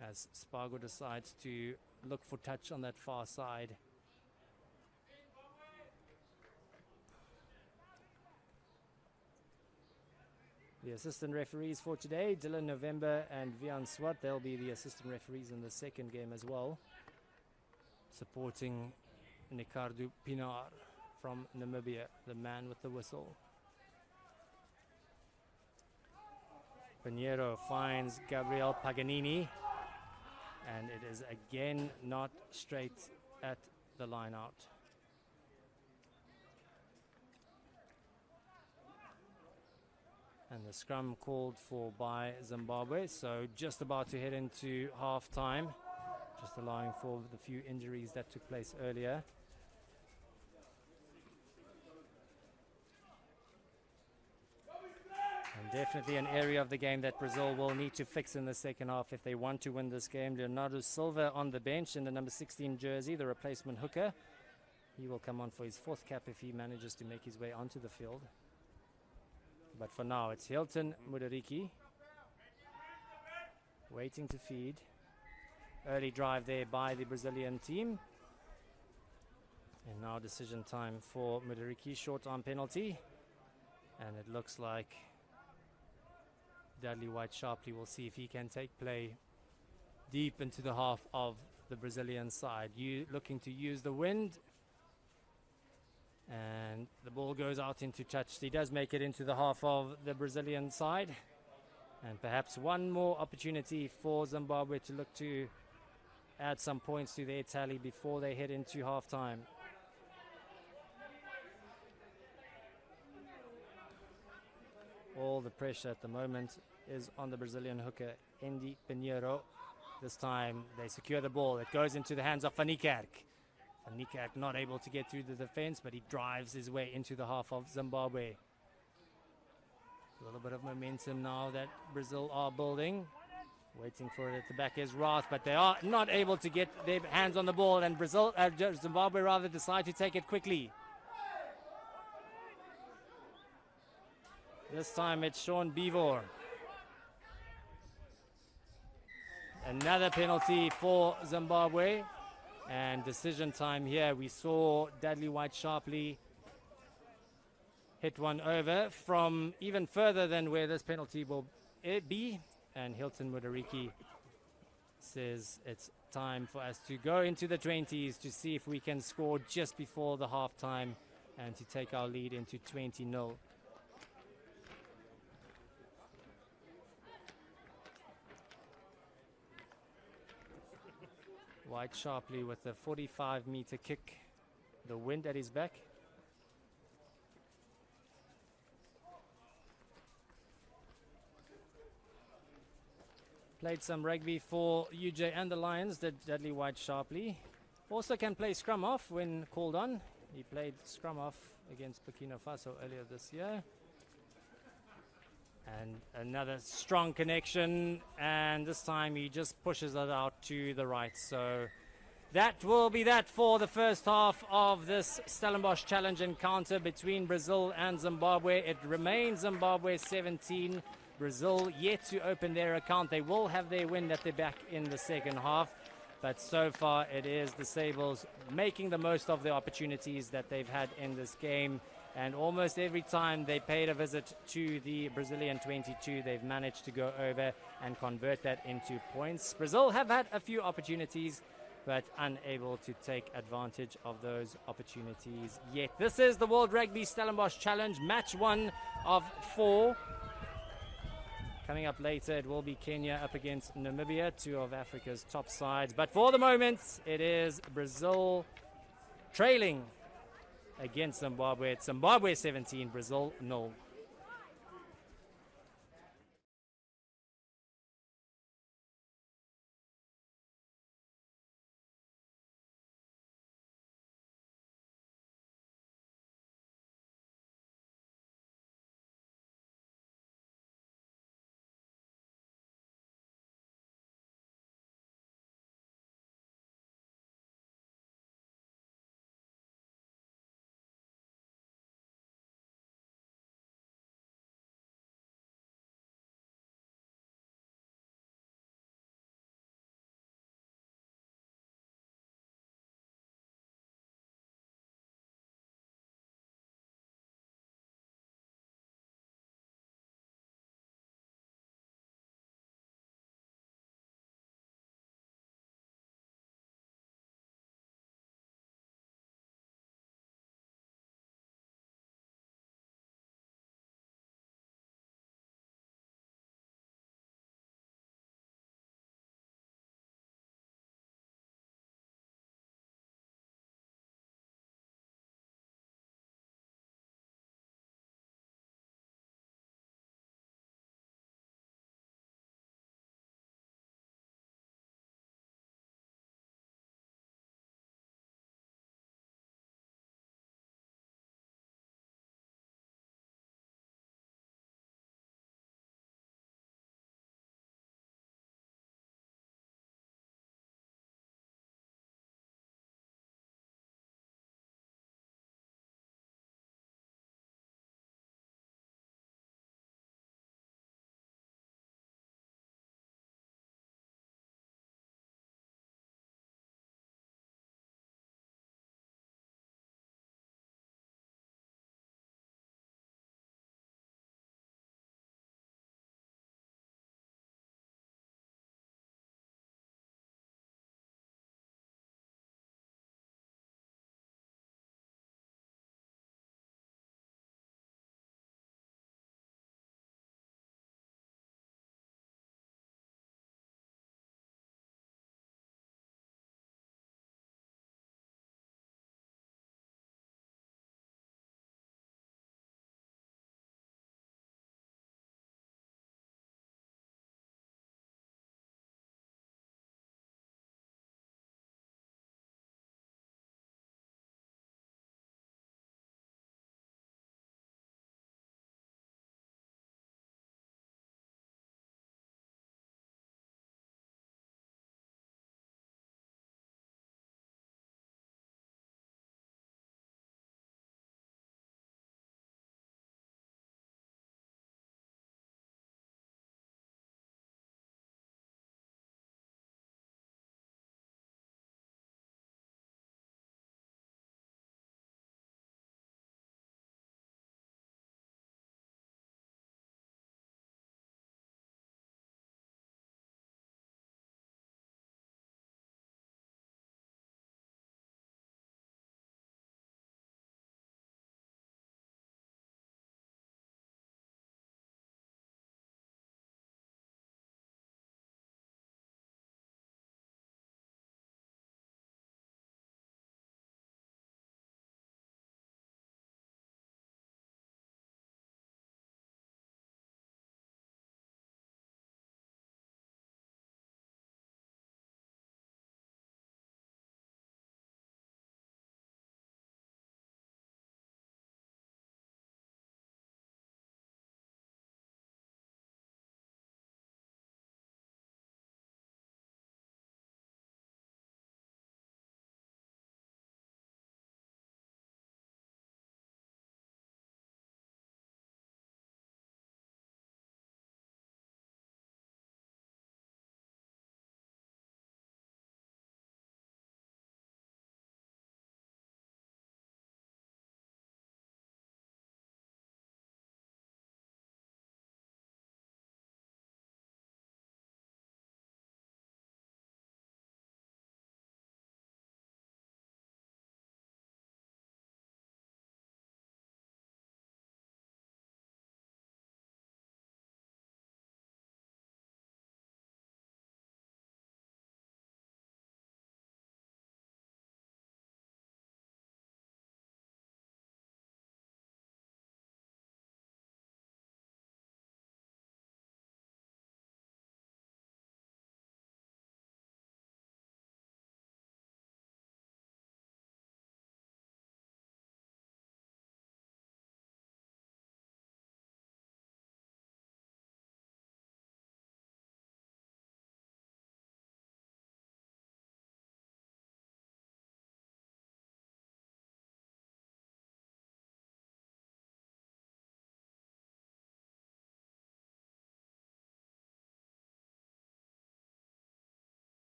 As Spargo decides to look for touch on that far side. The assistant referees for today, Dylan November and Vian Swat, they'll be the assistant referees in the second game as well. Supporting Nicardo Pinar from Namibia, the man with the whistle. Pinheiro finds Gabriel Paganini, and it is again not straight at the line out. And the scrum called for by Zimbabwe, so just about to head into half time, just allowing for the few injuries that took place earlier. And definitely an area of the game that Brazil will need to fix in the second half if they want to win this game. Leonardo Silva on the bench in the number 16 jersey, the replacement hooker. He will come on for his fourth cap if he manages to make his way onto the field. But for now, it's Hilton Mudariki waiting to feed. Early drive there by the Brazilian team. And now decision time for Mudariki, short arm penalty. And it looks like Dudley White-Sharpley will see if he can take play deep into the half of the Brazilian side. Looking to use the wind. And the ball goes out into touch. He does make it into the half of the Brazilian side. And perhaps one more opportunity for Zimbabwe to look to add some points to their tally before they head into half-time. All the pressure at the moment is on the Brazilian hooker, Andy Pinheiro. This time they secure the ball. It goes into the hands of Van Niekerk. Van Niekerk not able to get through the defense, but he drives his way into the half of Zimbabwe. A little bit of momentum now that Brazil are building. Waiting for it at the back is Roth, but they are not able to get their hands on the ball, and Zimbabwe rather decide to take it quickly. This time it's Sean Beevor. Another penalty for Zimbabwe. And decision time here. We saw Dudley White-Sharpley hit one over from even further than where this penalty will be. And Hilton Mudariki says it's time for us to go into the 20s to see if we can score just before the halftime and to take our lead into 20-0. White-Sharpley with a 45-meter kick, the wind at his back. Played some rugby for UJ and the Lions, did Dudley White-Sharpley. Also can play scrum off when called on. He played scrum off against Burkina Faso earlier this year. And another strong connection, and this time he just pushes it out to the right. So that will be that for the first half of this Stellenbosch Challenge encounter between Brazil and Zimbabwe. It remains Zimbabwe 17, Brazil yet to open their account. They will have their wind at their back in the second half, but so far it is the Sables making the most of the opportunities that they've had in this game. And almost every time they paid a visit to the Brazilian 22, they've managed to go over and convert that into points. Brazil have had a few opportunities, but unable to take advantage of those opportunities yet. This is the World Rugby Stellenbosch Challenge, match 1 of 4. Coming up later, it will be Kenya up against Namibia, 2 of Africa's top sides. But for the moment, it is Brazil trailing against Zimbabwe. It's Zimbabwe 17, Brazil 0.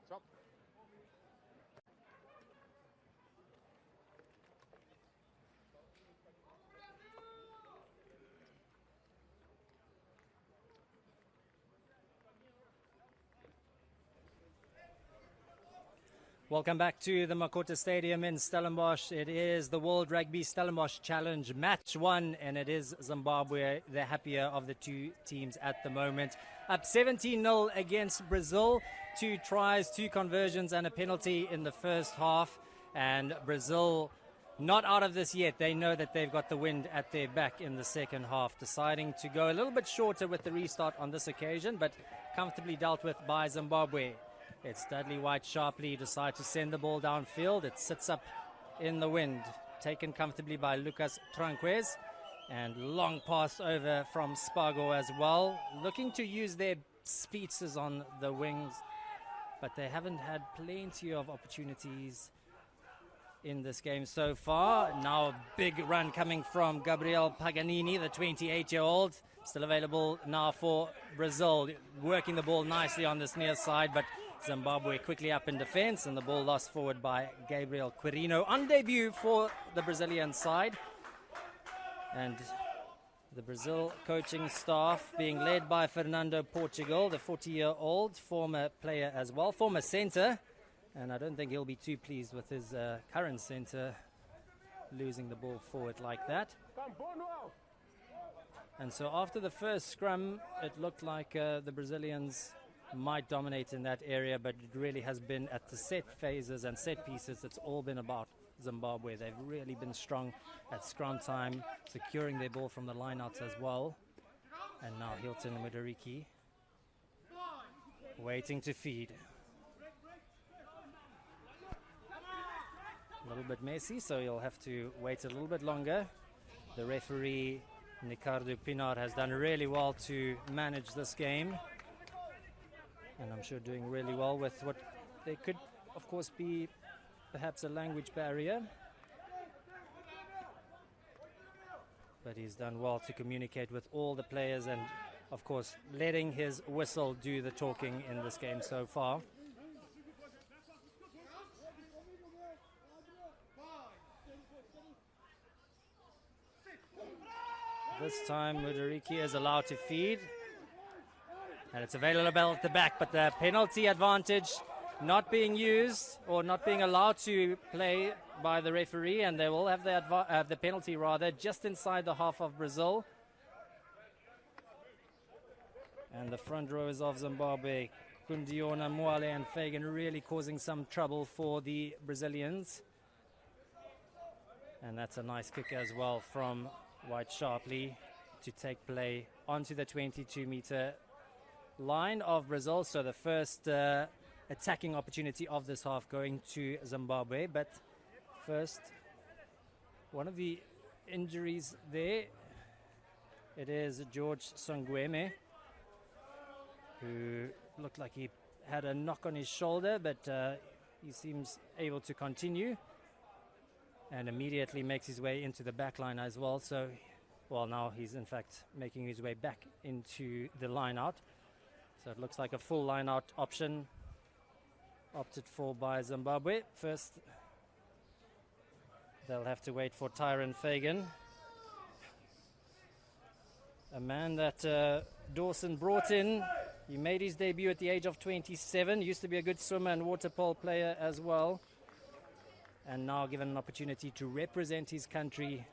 Stop. Welcome back to the Makota Stadium in Stellenbosch. It is the World Rugby Stellenbosch Challenge Match 1, and it is Zimbabwe, the happier of the two teams at the moment. Up 17-0 against Brazil. 2 tries, 2 conversions, and a penalty in the first half. And Brazil not out of this yet. They know that they've got the wind at their back in the second half, deciding to go a little bit shorter with the restart on this occasion, but comfortably dealt with by Zimbabwe. It's Dudley White sharply decide to send the ball downfield. It sits up in the wind, taken comfortably by Lucas Tranquez, and long pass over from Spago as well, looking to use their speedsters on the wings, but they haven't had plenty of opportunities in this game so far. Now a big run coming from Gabriel Paganini, the 28-year-old, still available now for Brazil, working the ball nicely on this near side, but Zimbabwe quickly up in defense, and the ball lost forward by Gabriel Quirino on debut for the Brazilian side. And the Brazil coaching staff being led by Fernando Portugal, the 40-year-old, former player as well, former centre. And I don't think he'll be too pleased with his current centre losing the ball forward like that. And so after the first scrum, it looked like the Brazilians might dominate in that area, but it really has been at the set phases and set pieces. It's all been about Zimbabwe. They've really been strong at scrum time, securing their ball from the lineouts as well. And now Hilton Mudariki waiting to feed. A little bit messy, so you'll have to wait a little bit longer. The referee, Ricardo Pinar, has done really well to manage this game. And I'm sure doing really well with what they could, of course, be perhaps a language barrier. But he's done well to communicate with all the players and, of course, letting his whistle do the talking in this game so far. This time, Mudariki is allowed to feed. And it's available at the back, but the penalty advantage not being used or not being allowed to play by the referee, and they will have the penalty rather just inside the half of Brazil. And the front rows of Zimbabwe, Kundiona, Mwale and Fagan, really causing some trouble for the Brazilians. And that's a nice kick as well from White sharply to take play onto the 22-meter line of Brazil. So the first attacking opportunity of this half going to Zimbabwe. But first, one of the injuries there, it is George Songweme, who looked like he had a knock on his shoulder, but he seems able to continue and immediately makes his way into the back line as well. So, well, now he's in fact making his way back into the line out. So it looks like a full line out option opted for by Zimbabwe. First, they'll have to wait for Tyron Fagan, a man that Dawson brought in. He made his debut at the age of 27, used to be a good swimmer and water polo player as well, and now given an opportunity to represent his country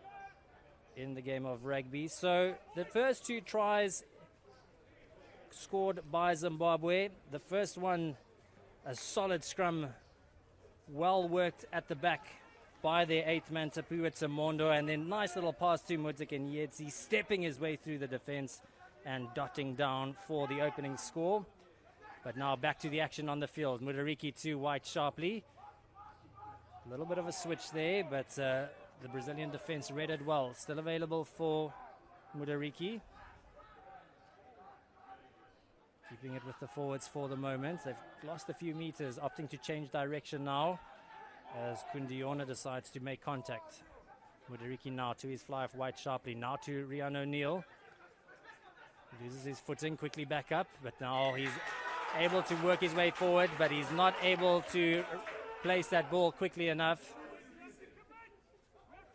in the game of rugby. So the first 2 tries scored by Zimbabwe. The first one, a solid scrum, well worked at the back by their 8th man Tapua Timondo, and then nice little pass to Mudzik and Yedzi, stepping his way through the defense and dotting down for the opening score. But now back to the action on the field. Mudariki to White sharply. A little bit of a switch there, but the Brazilian defense read it well. Still available for Mudariki. Keeping it with the forwards for the moment. They've lost a few meters, opting to change direction now as Kundiona decides to make contact. Mudariki now to his fly of White sharply. Now to Rian O'Neill. Loses his footing, quickly back up, but now he's able to work his way forward, but he's not able to place that ball quickly enough.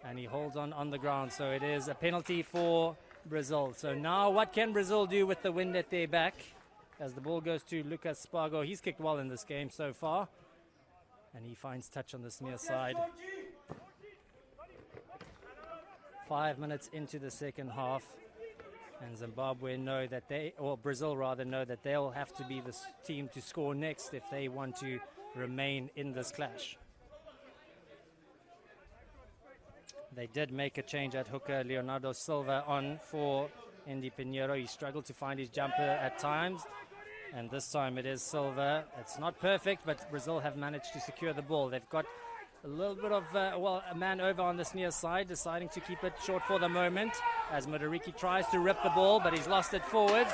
And he holds on the ground, so it is a penalty for Brazil. So now what can Brazil do with the wind at their back? As the ball goes to Lucas Spargo. He's kicked well in this game so far. And he finds touch on this near side. 5 minutes into the second half. And Zimbabwe know that Brazil rather, know that they'll have to be the team to score next if they want to remain in this clash. They did make a change at hooker. Leonardo Silva on for Andy Pinheiro. He struggled to find his jumper at times. And this time it is Silva. It's not perfect, but Brazil have managed to secure the ball. They've got a little bit of, a man over on this near side, deciding to keep it short for the moment, as Mudariki tries to rip the ball, but he's lost it forward.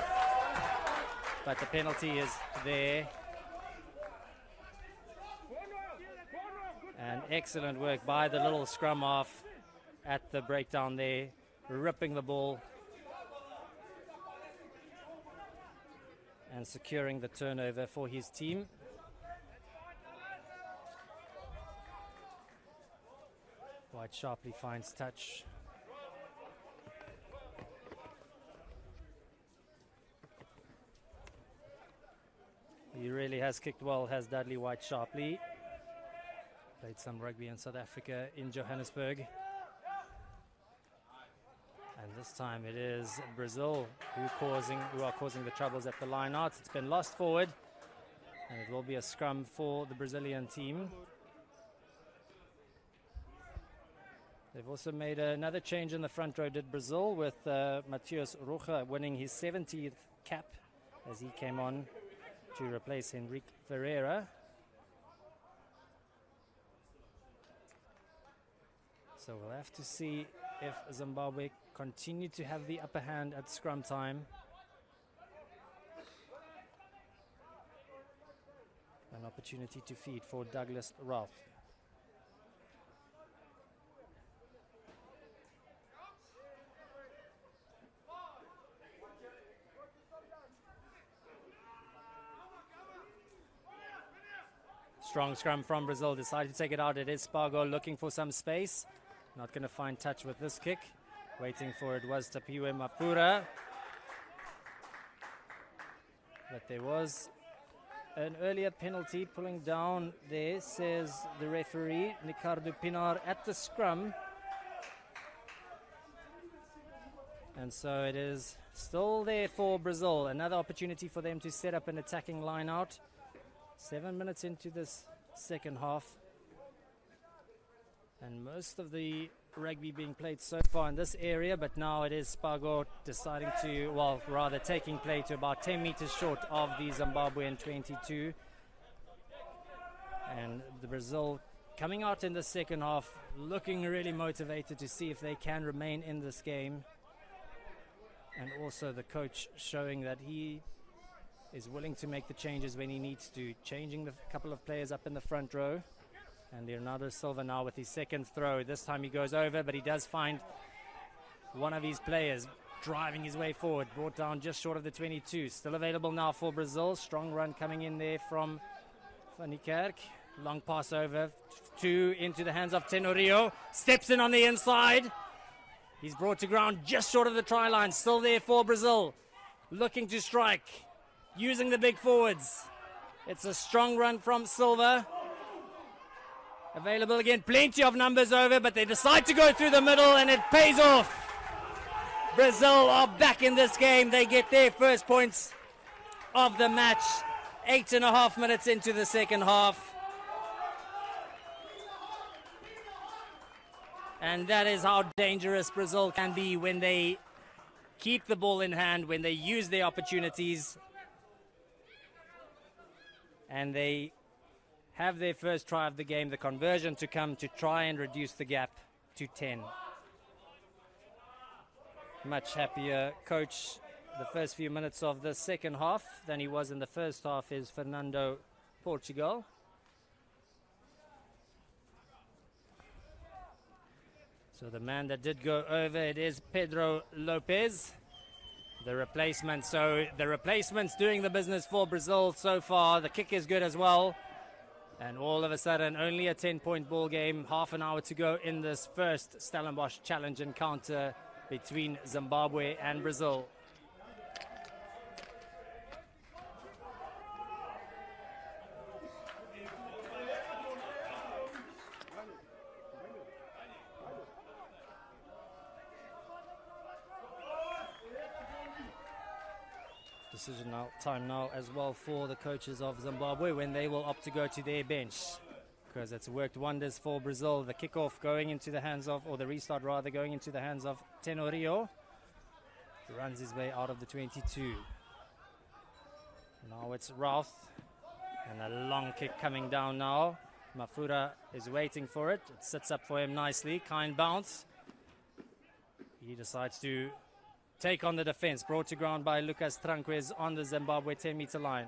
But the penalty is there. And excellent work by the little scrum half at the breakdown there, ripping the ball and securing the turnover for his team. White sharply finds touch. He really has kicked well, has Dudley White sharply. Played some rugby in South Africa in Johannesburg. And this time it is Brazil who are causing the troubles at the line out. It's been lost forward, and it will be a scrum for the Brazilian team. They've also made another change in the front row, did Brazil, with Matheus Rocha winning his 70th cap as he came on to replace Henrique Ferreira. So we'll have to see if Zimbabwe continue to have the upper hand at scrum time. An opportunity to feed for Douglas Ralph. Strong scrum from Brazil, decided to take it out. It is Spargo looking for some space. Not going to find touch with this kick. Waiting for it was Tapiwe Mapura. But there was an earlier penalty pulling down there, says the referee, Ricardo Pinar, at the scrum. And so it is still there for Brazil. Another opportunity for them to set up an attacking line out. 7 minutes into this second half. And most of the rugby being played so far in this area, but now it is Spargo deciding to, well, rather taking play to about 10 meters short of the Zimbabwean 22. And the Brazil coming out in the second half, looking really motivated to see if they can remain in this game. And also the coach showing that he is willing to make the changes when he needs to, changing the couple of players up in the front row. And Leonardo Silva now with his second throw. This time he goes over, but he does find one of his players driving his way forward. Brought down just short of the 22. Still available now for Brazil. Strong run coming in there from Van der Kerk. Long pass over. Two into the hands of Tenorio. Steps in on the inside. He's brought to ground just short of the try line. Still there for Brazil. Looking to strike. Using the big forwards. It's a strong run from Silva. Available again, plenty of numbers over, but they decide to go through the middle and it pays off. Brazil are back in this game. They get their first points of the match. 8.5 minutes into the second half. And that is how dangerous Brazil can be when they keep the ball in hand, when they use their opportunities. And they have their first try of the game, the conversion to come to try and reduce the gap to 10. Much happier coach the first few minutes of the second half than he was in the first half is Fernando Portugal. So the man that did go over, it is Pedro Lopez. the replacement. So the replacement's doing the business for Brazil so far. The kick is good as well. And all of a sudden, only a 10-point ball game. Half an hour to go in this first Stellenbosch challenge encounter between Zimbabwe and Brazil. Decision time now as well for the coaches of Zimbabwe when they will opt to go to their bench, because it's worked wonders for Brazil. The kickoff going into the hands of, or the restart rather, going into the hands of Tenorio. He runs his way out of the 22. Now it's Routh, and a long kick coming down now. Mafura is waiting for it. It sits up for him nicely. Kind bounce. He decides to take on the defense, brought to ground by Lucas Tranquez on the Zimbabwe 10-meter line.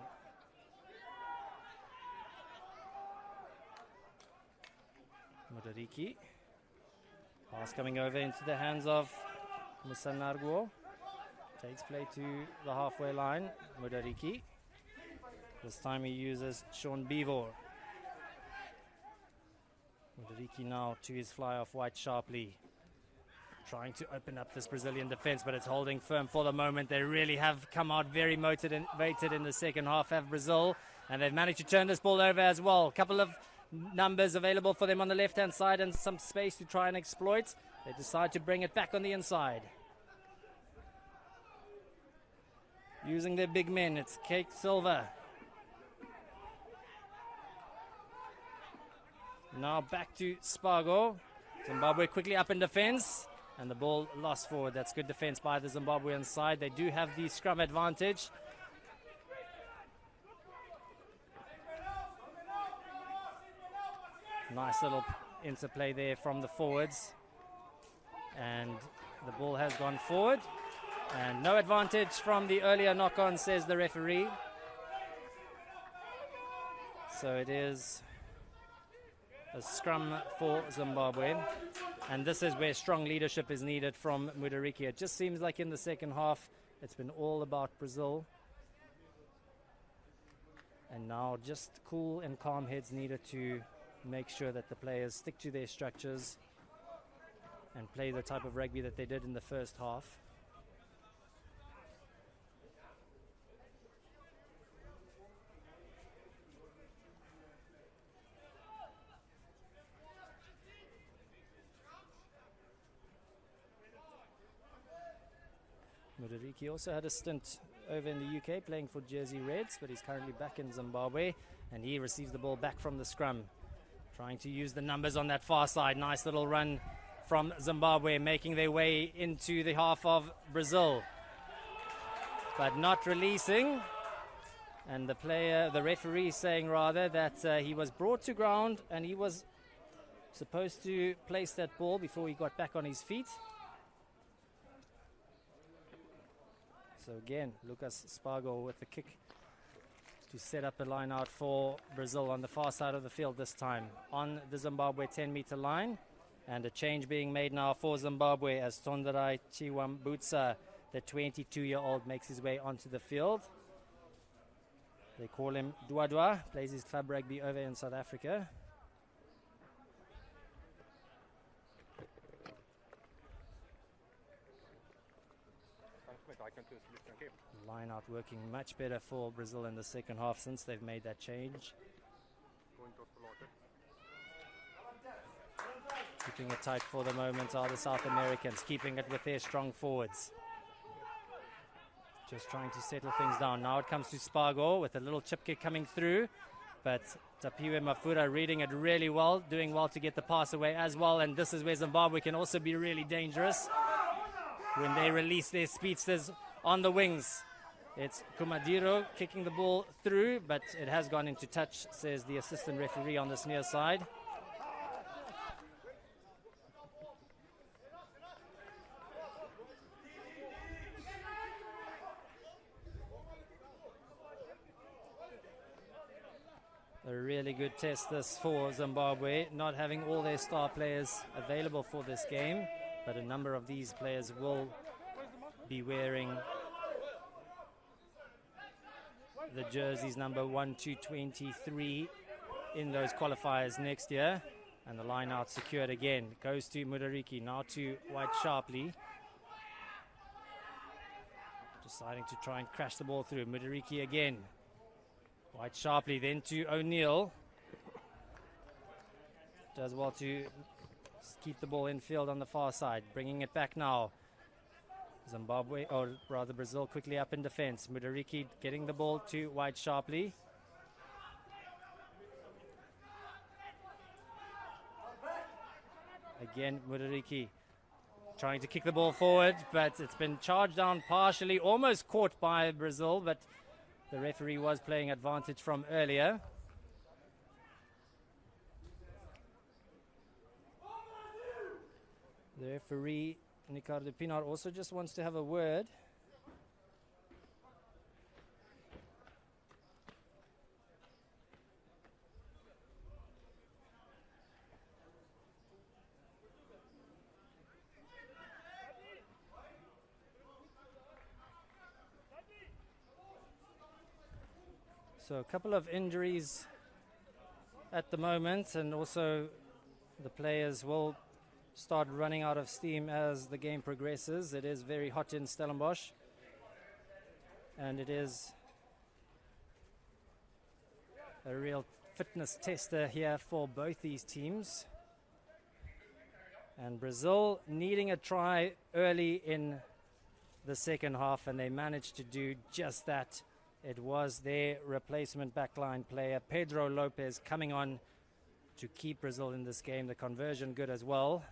Mudariki. Pass coming over into the hands of Musanarguo. Takes play to the halfway line. Mudariki. This time he uses Sean Beevor. Mudariki now to his fly-off white sharply. Trying to open up this Brazilian defense, but it's holding firm for the moment. They really have come out very motivated in the second half, have Brazil, and they've managed to turn this ball over as well. A couple of numbers available for them on the left-hand side and some space to try and exploit. They decide to bring it back on the inside. Using their big men, it's Kate Silva. Now back to Spargo. Zimbabwe quickly up in defense. And the ball lost forward. That's good defense by the Zimbabwean side. They do have the scrum advantage. Nice little interplay there from the forwards. And the ball has gone forward. And no advantage from the earlier knock-on, says the referee. So it is a scrum for Zimbabwe. And this is where strong leadership is needed from Mudariki. It just seems like in the second half, it's been all about Brazil. And now just cool and calm heads needed to make sure that the players stick to their structures and play the type of rugby that they did in the first half. Mudariki also had a stint over in the UK playing for Jersey Reds, but he's currently back in Zimbabwe, and he receives the ball back from the scrum. Trying to use the numbers on that far side. Nice little run from Zimbabwe, making their way into the half of Brazil, but not releasing. And the referee saying rather that he was brought to ground and he was supposed to place that ball before he got back on his feet. So again, Lucas Spargo with the kick to set up a line out for Brazil on the far side of the field this time on the Zimbabwe 10-meter line. And a change being made now for Zimbabwe as Tonderai Chiwambutsa, the 22-year-old, makes his way onto the field. They call him Dwadwa, plays his club rugby over in South Africa. Line out working much better for Brazil in the second half since they've made that change. Keeping it tight for the moment are the South Americans, keeping it with their strong forwards. Just trying to settle things down. Now it comes to Spargo with a little chip kick coming through, but Tapiwe Mafura reading it really well, doing well to get the pass away as well. And this is where Zimbabwe can also be really dangerous when they release their speedsters on the wings. It's Kumadiro kicking the ball through, but it has gone into touch, says the assistant referee on this near side. A really good test this for Zimbabwe, not having all their star players available for this game, but a number of these players will be wearing the jerseys number 1 to 23 in those qualifiers next year. And the line out secured again. Goes to Mudariki, now to White Sharpley. Deciding to try and crash the ball through. Mudariki again. White Sharpley, then to O'Neill. Does well to keep the ball in field on the far side. Bringing it back now. Zimbabwe, or rather Brazil, quickly up in defense. Mudariki getting the ball to White Sharpley. Again, Mudariki trying to kick the ball forward, but it's been charged down partially, almost caught by Brazil, but the referee was playing advantage from earlier. The referee, Ricardo Pinar, also just wants to have a word. So a couple of injuries at the moment, and also the players will start running out of steam as the game progresses. It is very hot in Stellenbosch, and it is a real fitness tester here for both these teams. And Brazil needing a try early in the second half, and they managed to do just that. It was their replacement backline player, Pedro Lopez, coming on to keep Brazil in this game. The conversion good as well,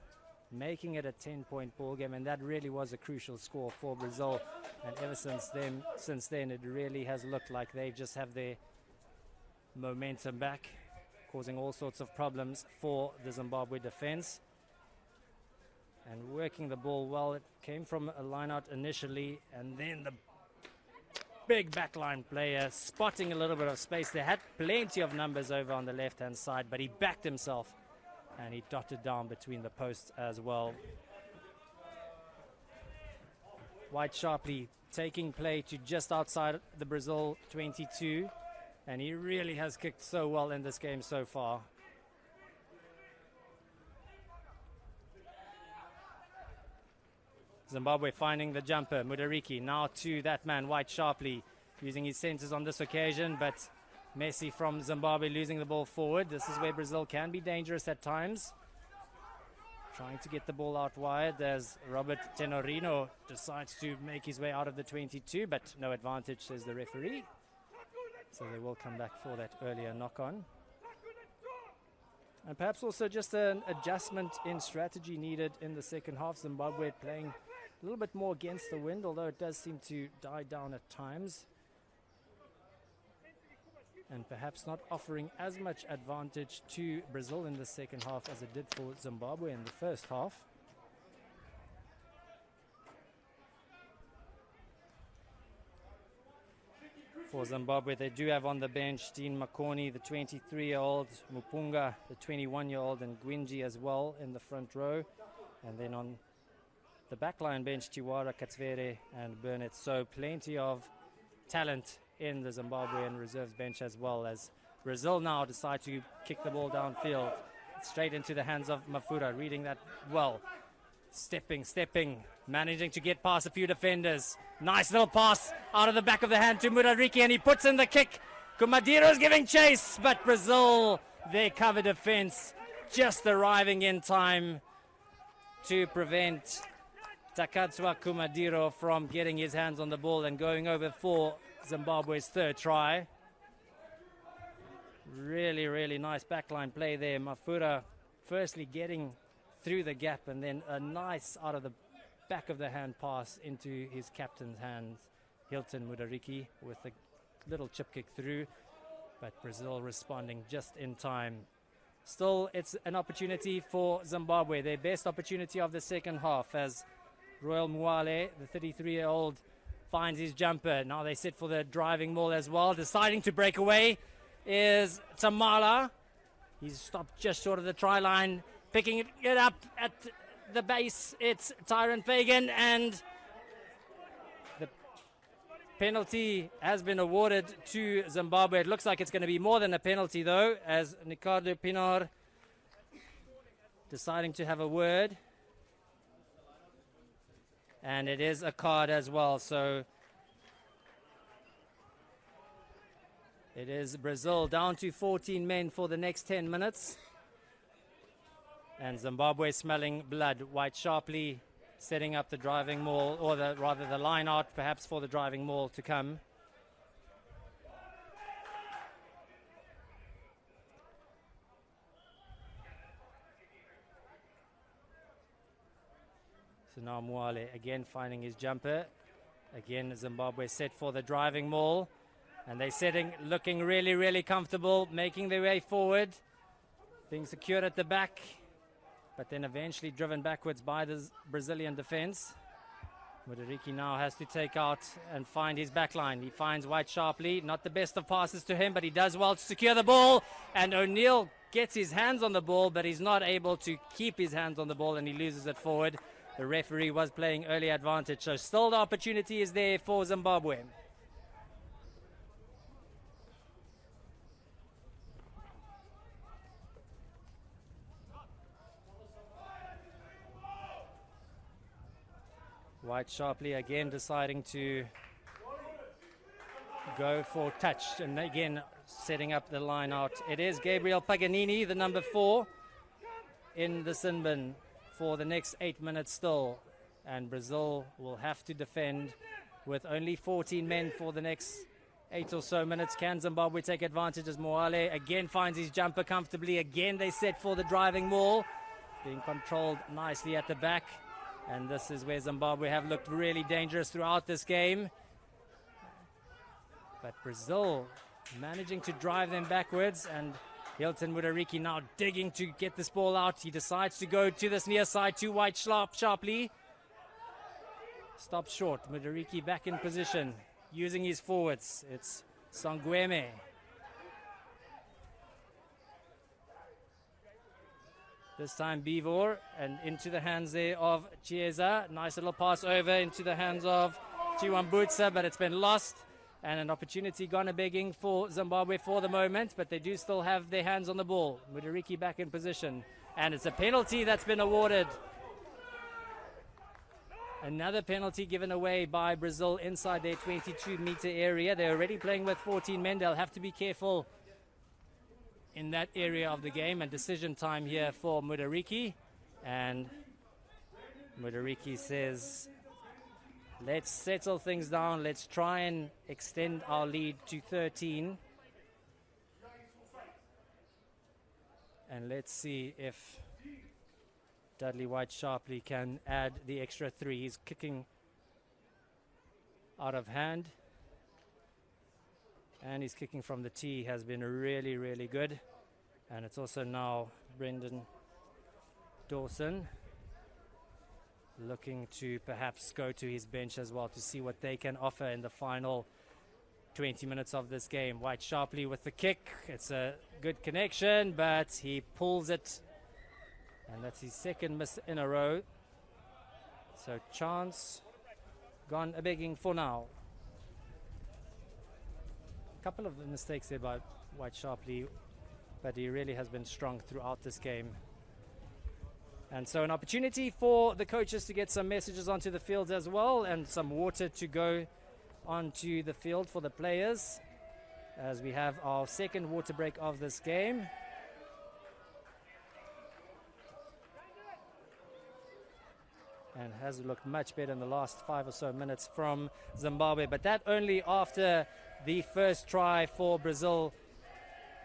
making it a 10-point ball game, and that really was a crucial score for Brazil. And ever since then, it really has looked like they just have their momentum back, causing all sorts of problems for the Zimbabwe defense. And working the ball well. It came from a line-out initially, and then the big backline player spotting a little bit of space. They had plenty of numbers over on the left-hand side, but he backed himself and he dotted down between the posts as well. White Sharpley taking play to just outside the Brazil 22, and he really has kicked so well in this game so far. Zimbabwe finding the jumper. Mudariki now to that man, White Sharpley, using his centers on this occasion, but Messi from Zimbabwe losing the ball forward. This is where Brazil can be dangerous at times. Trying to get the ball out wide as Robert Tenorino decides to make his way out of the 22, but no advantage, says the referee. So they will come back for that earlier knock-on. And perhaps also just an adjustment in strategy needed in the second half. Zimbabwe playing a little bit more against the wind, although it does seem to die down at times. And perhaps not offering as much advantage to Brazil in the second half as it did for Zimbabwe in the first half. For Zimbabwe, they do have on the bench Dean Makoni, the 23-year-old, Mupunga, the 21-year-old, and Gwinji as well in the front row. And then on the backline bench, Tiwara, Katsvere, and Burnett. So plenty of talent in the Zimbabwean reserves bench, as well as Brazil now decide to kick the ball downfield, straight into the hands of Mafura, reading that well. Stepping, managing to get past a few defenders. Nice little pass out of the back of the hand to Mudariki, and he puts in the kick. Kumadiro's giving chase, but Brazil, their cover defense, just arriving in time to prevent Takatswa Kumadiro from getting his hands on the ball and going over for Zimbabwe's third try. Really, really nice backline play there. Mafura firstly getting through the gap, and then a nice out of the back of the hand pass into his captain's hands, Hilton Mudariki, with a little chip kick through, but Brazil responding just in time. Still, it's an opportunity for Zimbabwe, their best opportunity of the second half, as Royal Muale, the 33-year-old, finds his jumper. Now they sit for the driving maul as well. Deciding to break away is Tamala. He's stopped just short of the try line. Picking it up at the base, it's Tyron Fagan, and the penalty has been awarded to Zimbabwe. It looks like it's going to be more than a penalty, though, as Ricardo Pinar deciding to have a word. And it is a card as well, so it is Brazil down to 14 men for the next 10 minutes. And Zimbabwe smelling blood. White sharply setting up the driving maul, or rather the line out perhaps for the driving maul to come. So now Mwale again finding his jumper. Again, Zimbabwe set for the driving maul. And they're looking really, really comfortable, making their way forward. Being secured at the back, but then eventually driven backwards by the Brazilian defense. Mudariki now has to take out and find his backline. He finds White sharply. Not the best of passes to him, but he does well to secure the ball. And O'Neill gets his hands on the ball, but he's not able to keep his hands on the ball, and he loses it forward. The referee was playing early advantage, so still the opportunity is there for Zimbabwe. White sharply again deciding to go for touch, and again setting up the line out. It is Gabriel Paganini, the number 4, in the sin bin for the next 8 minutes still, and Brazil will have to defend with only 14 men for the next 8 or so minutes. Can Zimbabwe take advantage as Moale again finds his jumper comfortably? Again they set for the driving maul, being controlled nicely at the back. And this is where Zimbabwe have looked really dangerous throughout this game. But Brazil managing to drive them backwards, and Hilton Mudariki now digging to get this ball out. He decides to go to this near side to White sharply. Stops short. Mudariki back in position, using his forwards. It's Sangweme. This time Bivor, and into the hands there of Chiesa. Nice little pass over into the hands of Chiwambutsa, but it's been lost. And an opportunity gone a begging for Zimbabwe for the moment, but they do still have their hands on the ball. Mudariki back in position. And it's a penalty that's been awarded. Another penalty given away by Brazil inside their 22-meter area. They're already playing with 14 men. They'll have to be careful in that area of the game, and decision time here for Mudariki. And Mudariki says, let's settle things down. Let's try and extend our lead to 13. And let's see if Dudley White sharply can add the extra 3. He's kicking out of hand, and his kicking from the tee has been really, really good. And it's also now Brendan Dawson looking to perhaps go to his bench as well to see what they can offer in the final 20 minutes of this game. White sharply with the kick. It's a good connection, but he pulls it, and that's his second miss in a row. So chance gone a begging for now. A couple of mistakes there by White sharply, but he really has been strong throughout this game. And so an opportunity for the coaches to get some messages onto the fields as well, and some water to go onto the field for the players, as we have our second water break of this game. And has looked much better in the last 5 or so minutes from Zimbabwe, but that only after the first try for Brazil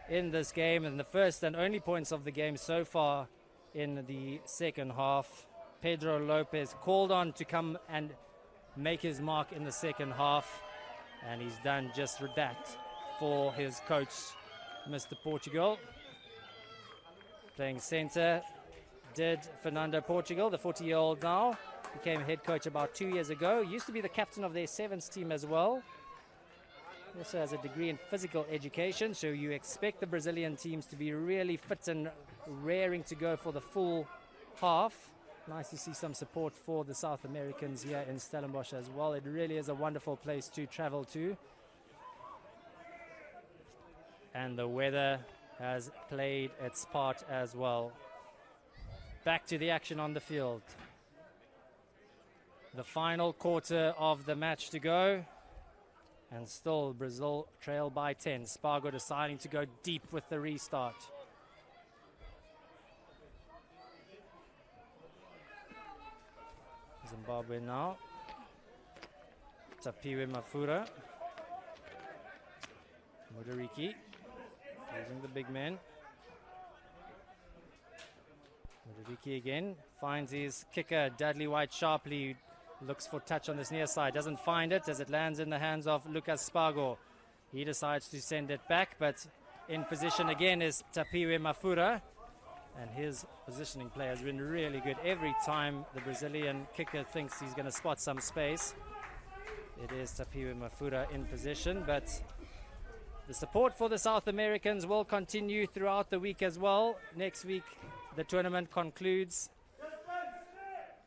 in this game, and the first and only points of the game so far in the second half. Pedro Lopez called on to come and make his mark in the second half, and he's done just that for his coach, Mr. Portugal. Playing center did Fernando Portugal, the 40-year-old now. Became head coach about 2 years ago. Used to be the captain of their sevens team as well. Also has a degree in physical education, so you expect the Brazilian teams to be really fit and raring to go for the full half. Nice to see some support for the South Americans here in Stellenbosch as well. It really is a wonderful place to travel to. And the weather has played its part as well. Back to the action on the field. The final quarter of the match to go. And still Brazil trail by 10. Spargo deciding to go deep with the restart. Zimbabwe now. Tapiwe Mafura. Mudariki using the big man. Mudariki again finds his kicker, Dudley White sharply. Looks for touch on this near side, doesn't find it as it lands in the hands of Lucas Spargo. He decides to send it back, but in position again is Tapiwe Mafura. And his positioning play has been really good. Every time the Brazilian kicker thinks he's going to spot some space, it is Tapiwe Mafura in position. But the support for the South Americans will continue throughout the week as well. Next week, the tournament concludes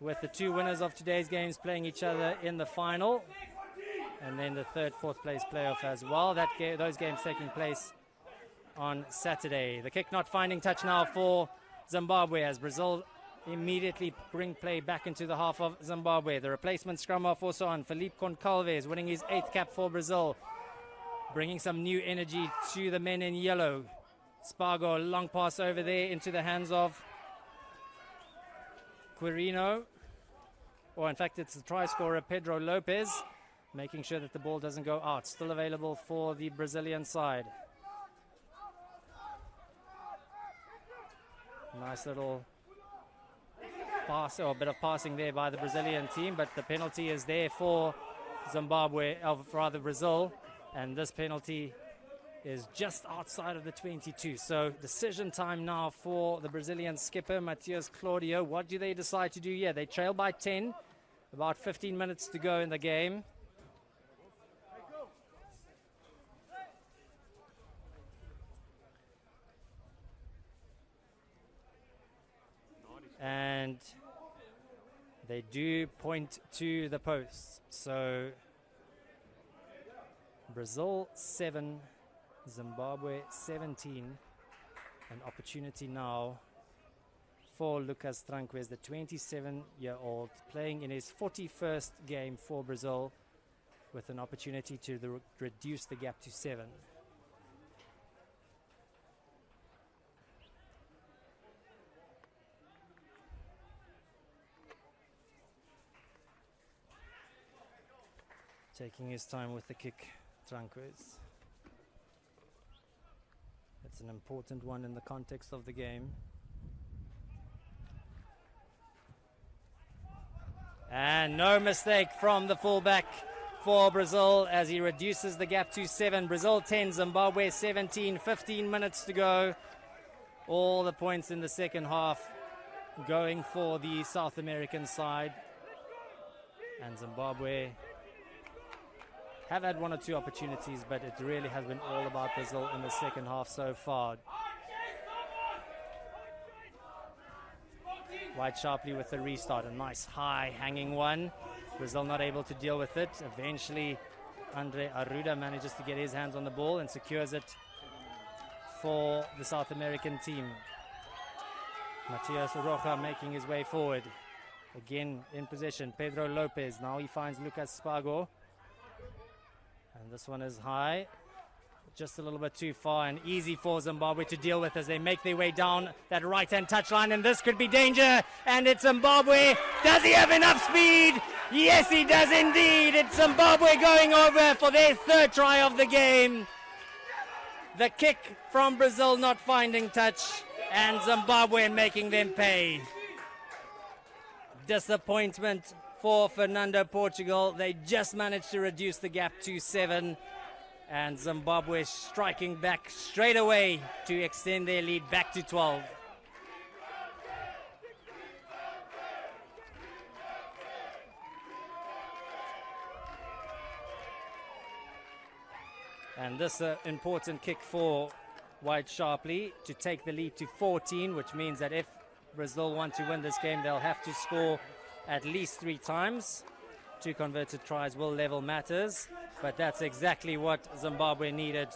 with the two winners of today's games playing each other in the final. And then the third, fourth place playoff as well. Those games taking place on Saturday. The kick not finding touch now for Zimbabwe as Brazil immediately bring play back into the half of Zimbabwe. The replacement scrum half also on. Felipe Concalves winning his 8th cap for Brazil, bringing some new energy to the men in yellow. Spargo, long pass over there into the hands of Quirino, or in fact it's the try scorer Pedro Lopez, making sure that the ball doesn't go out. Still available for the Brazilian side. Nice little pass, or a bit of passing there by the Brazilian team, but the penalty is there for Zimbabwe, or rather Brazil, and this penalty is just outside of the 22. So decision time now for the Brazilian skipper, Matias Claudio. What do they decide to do here? They trail by 10, about 15 minutes to go in the game. And they do point to the post. So Brazil 7, Zimbabwe 17. An opportunity now for Lucas Tranquez, the 27-year-old, playing in his 41st game for Brazil, with an opportunity to reduce the gap to 7. Taking his time with the kick, Tranquez. It's an important one in the context of the game. And no mistake from the fullback for Brazil as he reduces the gap to 7. Brazil 10, Zimbabwe 17, 15 minutes to go. All the points in the second half going for the South American side. And Zimbabwe have had one or two opportunities, but it really has been all about Brazil in the second half so far. White sharply with the restart, a nice high hanging one. Brazil not able to deal with it. Eventually, Andre Arruda manages to get his hands on the ball and secures it for the South American team. Matias Roja making his way forward. Again in possession, Pedro Lopez. Now he finds Lucas Spargo. And this one is high, just a little bit too far, and easy for Zimbabwe to deal with as they make their way down that right-hand touchline, and this could be danger, and it's Zimbabwe. Does he have enough speed? Yes, he does indeed. It's Zimbabwe going over for their 3rd try of the game. The kick from Brazil not finding touch, and Zimbabwe making them pay. Disappointment for Fernando Portugal. They just managed to reduce the gap to 7, and Zimbabwe striking back straight away to extend their lead back to 12. And this important kick for White sharply to take the lead to 14, which means that if Brazil want to win this game, they'll have to score at least 3 times. 2 converted tries will level matters, but that's exactly what Zimbabwe needed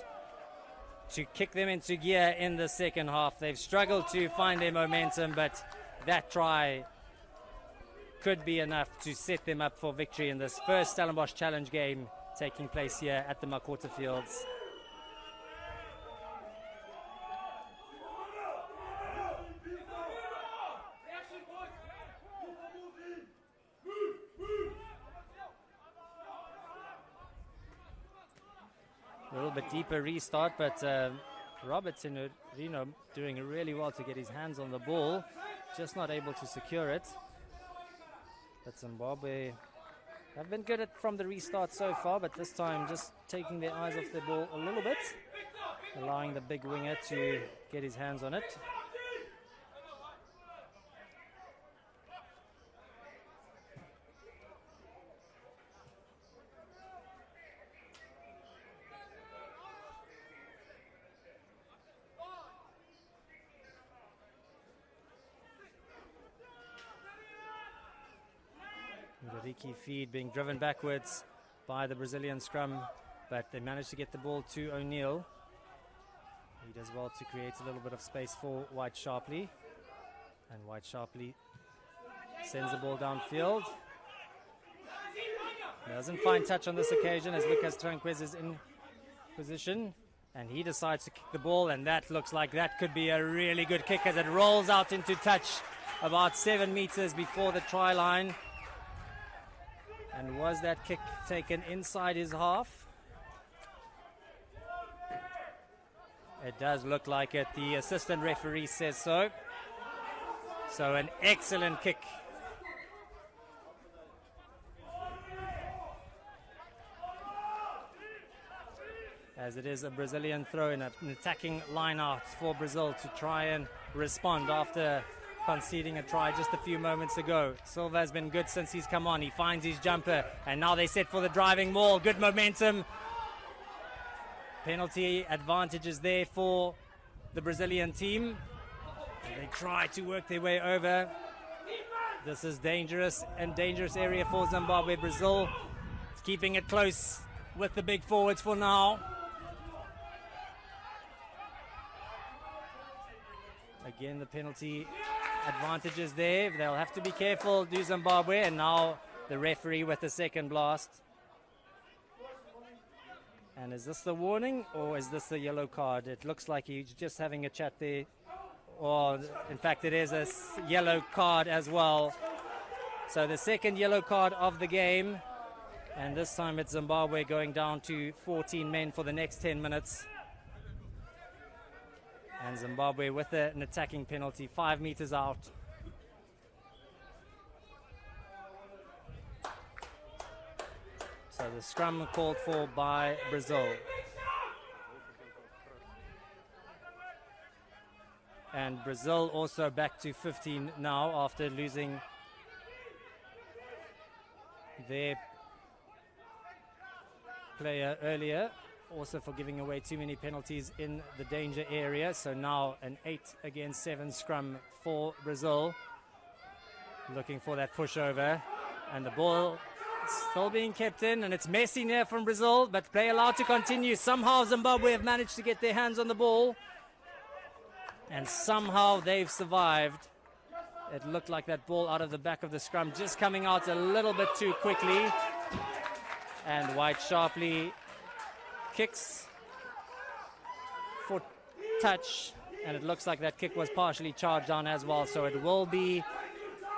to kick them into gear in the second half. They've struggled to find their momentum, but that try could be enough to set them up for victory in this first Stellenbosch Challenge game taking place here at the Makota Fields. A little bit deeper restart, but Robertson Reno doing really well to get his hands on the ball, just not able to secure it. But Zimbabwe have been good from the restart so far, but this time just taking their eyes off the ball a little bit, allowing the big winger to get his hands on it. Ricky feed being driven backwards by the Brazilian scrum, but they managed to get the ball to O'Neill. He does well to create a little bit of space for White Sharpley, and White Sharpley sends the ball downfield. Doesn't find touch on this occasion as Lucas Tranquez is in position, and he decides to kick the ball, and that looks like that could be a really good kick as it rolls out into touch about 7 meters before the try line. And was that kick taken inside his half? It does look like it. The assistant referee says so. So an excellent kick. As it is a Brazilian throw in an attacking line out for Brazil to try and respond after conceding a try just a few moments ago. Silva has been good since he's come on. He finds his jumper, and now they set for the driving maul. Good momentum. Penalty advantages there for the Brazilian team. They try to work their way over. This is dangerous area for Zimbabwe. Brazil is keeping it close with the big forwards for now. Again, the penalty advantages there. They'll have to be careful, do Zimbabwe, and now the referee with the second blast. And is this the warning or is this the yellow card? It looks like he's just having a chat there. Or in fact, it is a yellow card as well. So the second yellow card of the game, and this time it's Zimbabwe going down to 14 men for the next 10 minutes. And Zimbabwe with an attacking penalty 5 meters out. So the scrum called for by Brazil. And Brazil also back to 15 now after losing their player earlier. Also for giving away too many penalties in the danger area. So now an 8 against 7 scrum for Brazil. Looking for that pushover. And the ball still being kept in. And it's messy now from Brazil. But play allowed to continue. Somehow Zimbabwe have managed to get their hands on the ball. And somehow they've survived. It looked like that ball out of the back of the scrum just coming out a little bit too quickly. And White Sharpley kicks for touch, and it looks like that kick was partially charged down as well, so it will be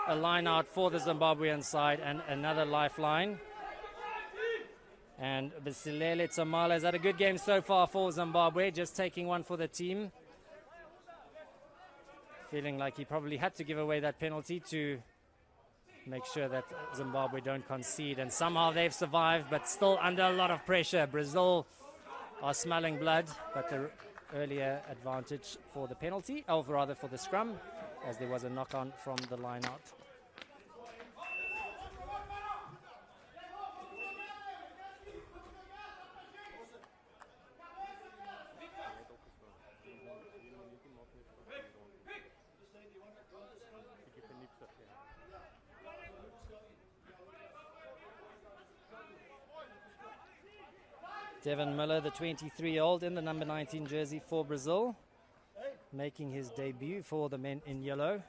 a line out for the Zimbabwean side and another lifeline. And Bisilele Tamala has had a good game so far for Zimbabwe, just taking one for the team, feeling like he probably had to give away that penalty to make sure that Zimbabwe don't concede, and somehow they've survived, but still under a lot of pressure. Brazil are smelling blood, but the earlier advantage for the penalty, or rather for the scrum, as there was a knock-on from the line out. Devin Miller, the 23-year-old, in the number 19 jersey for Brazil, making his debut for the men in yellow.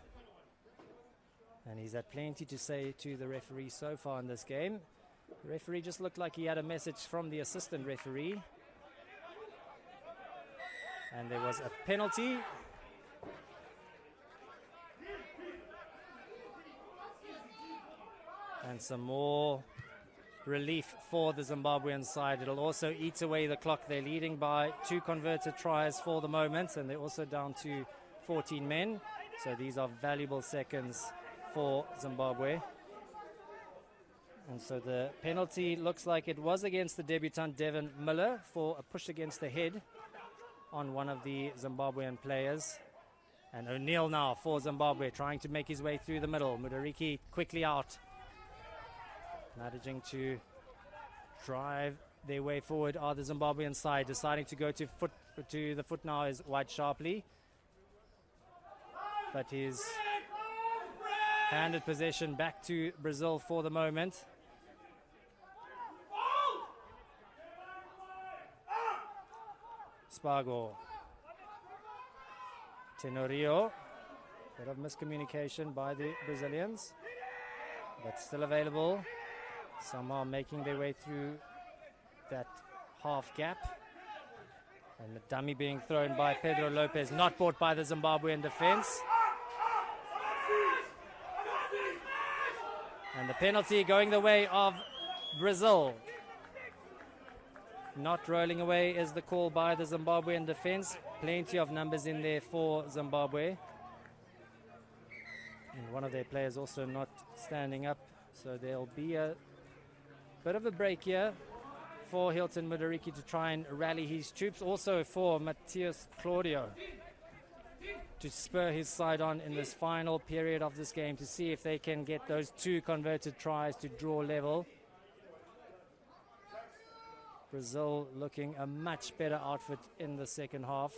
And he's had plenty to say to the referee so far in this game. The referee just looked like he had a message from the assistant referee. And there was a penalty. And some more relief for the Zimbabwean side. It'll also eat away the clock. They're leading by 2 converted tries for the moment, and they're also down to 14 men. So these are valuable seconds for Zimbabwe. And so the penalty looks like it was against the debutant Devin Miller for a push against the head on one of the Zimbabwean players. And O'Neill now for Zimbabwe, trying to make his way through the middle. Mudariki quickly out, managing to drive their way forward are the Zimbabwean side. Deciding to go to the foot now is White Sharpley. But his handed possession back to Brazil for the moment. Spargo. Tenorio. Bit of miscommunication by the Brazilians, but still available. Somehow making their way through that half gap. And the dummy being thrown by Pedro Lopez, not bought by the Zimbabwean defense. And the penalty going the way of Brazil. Not rolling away is the call by the Zimbabwean defense. Plenty of numbers in there for Zimbabwe. And one of their players also not standing up. So there'll be a bit of a break here for Hilton Mudariki to try and rally his troops. Also for Matthias Claudio to spur his side on in this final period of this game to see if they can get those 2 converted tries to draw level. Brazil looking a much better outfit in the second half.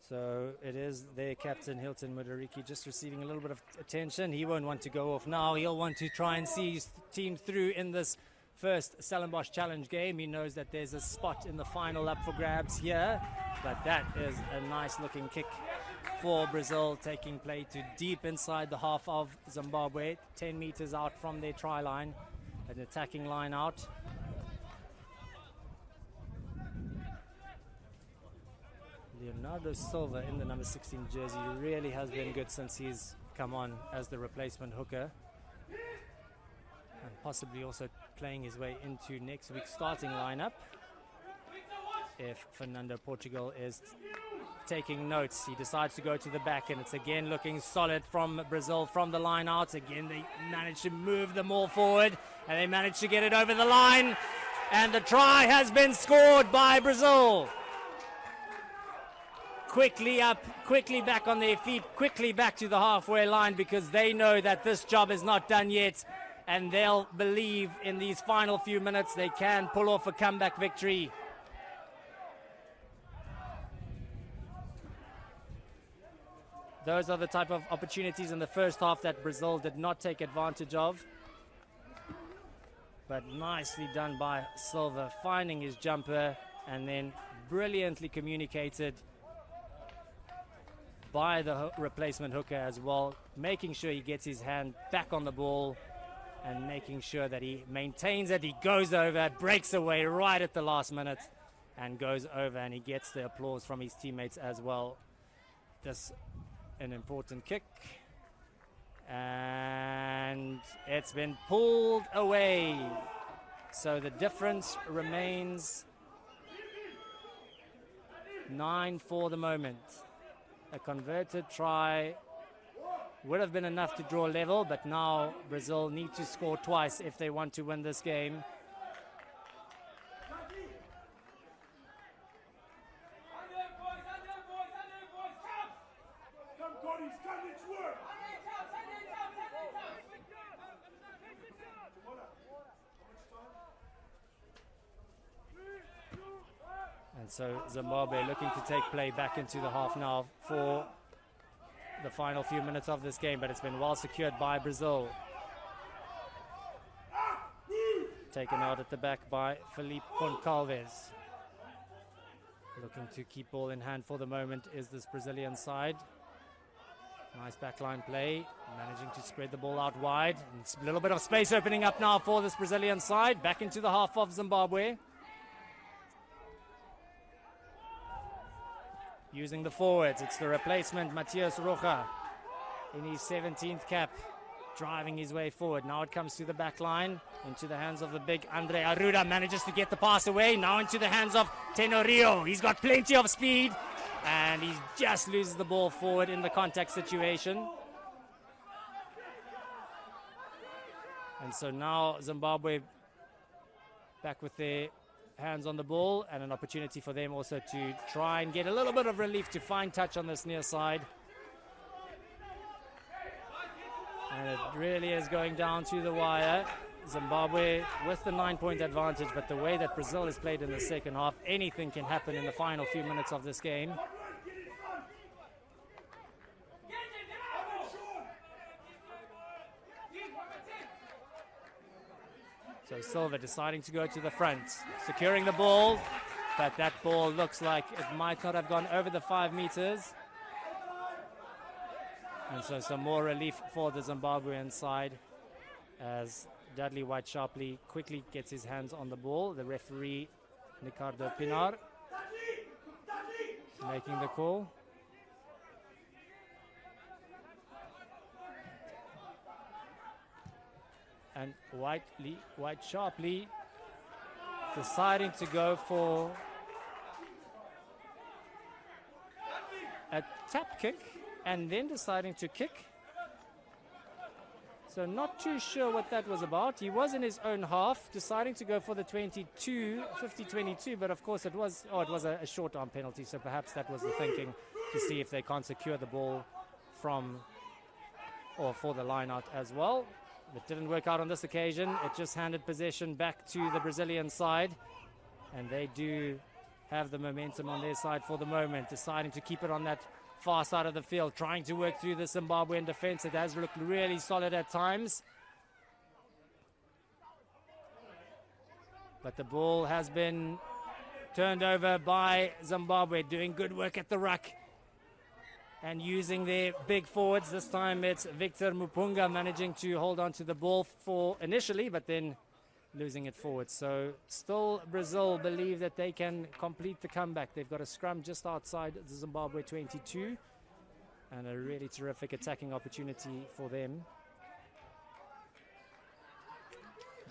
So it is their captain, Hilton Mudariki, just receiving a little bit of attention. He won't want to go off now. He'll want to try and see his team through in this first Stellenbosch Challenge game. He knows that there's a spot in the final up for grabs here. But that is a nice looking kick for Brazil, taking play to deep inside the half of Zimbabwe, 10 meters out from their try line, an attacking line out. Leonardo Silva in the number 16 jersey really has been good since he's come on as the replacement hooker, and possibly also playing his way into next week's starting lineup if Fernando Portugal is taking notes. He decides to go to the back, and it's again looking solid from Brazil from the line out. Again, they manage to move the ball forward, and they manage to get it over the line, and the try has been scored by Brazil. Quickly up, quickly back on their feet, quickly back to the halfway line, because they know that this job is not done yet, and they'll believe in these final few minutes they can pull off a comeback victory. Those are the type of opportunities in the first half that Brazil did not take advantage of. But nicely done by Silva, finding his jumper, and then brilliantly communicated by the replacement hooker as well, making sure he gets his hand back on the ball and making sure that he maintains it. He goes over, breaks away right at the last minute and goes over, and he gets the applause from his teammates as well. This an important kick, and it's been pulled away. So the difference remains 9 for the moment. A converted try would have been enough to draw level, but now Brazil need to score twice if they want to win this game. And so Zimbabwe looking to take play back into the half now for the final few minutes of this game, but it's been well secured by Brazil. Taken out at the back by Felipe Goncalves. Looking to keep ball in hand for the moment is this Brazilian side. Nice backline play, managing to spread the ball out wide. And a little bit of space opening up now for this Brazilian side. Back into the half of Zimbabwe. Using the forwards, it's the replacement, Matthias Rocha, in his 17th cap, driving his way forward. Now it comes to the back line, into the hands of the big Andre Arruda, manages to get the pass away. Now into the hands of Tenorio. He's got plenty of speed, and he just loses the ball forward in the contact situation. And so now Zimbabwe back with their hands on the ball, and an opportunity for them also to try and get a little bit of relief to find touch on this near side. And it really is going down to the wire. Zimbabwe with the 9-point advantage, but the way that Brazil has played in the second half, anything can happen in the final few minutes of this game. So Silva deciding to go to the front, securing the ball, but that ball looks like it might not have gone over the 5 meters. And so some more relief for the Zimbabwean side as Dudley White-Sharpley quickly gets his hands on the ball. The referee, Ricardo Pinar, making the call. And White-Sharpley deciding to go for a tap kick and then deciding to kick. So not too sure what that was about. He was in his own half, deciding to go for the 50-22, but of course it was a short arm penalty, so perhaps that was the thinking, to see if they can't secure the ball from or for the line out as well. It didn't work out on this occasion. It just handed possession back to the Brazilian side, and they do have the momentum on their side for the moment, deciding to keep it on that far side of the field, trying to work through the Zimbabwean defense. It has looked really solid at times, but the ball has been turned over by Zimbabwe, doing good work at the ruck and using their big forwards. This time it's Victor Mupunga managing to hold on to the ball for initially, but then losing it forward. So still Brazil believe that they can complete the comeback. They've got a scrum just outside the Zimbabwe 22 and a really terrific attacking opportunity for them.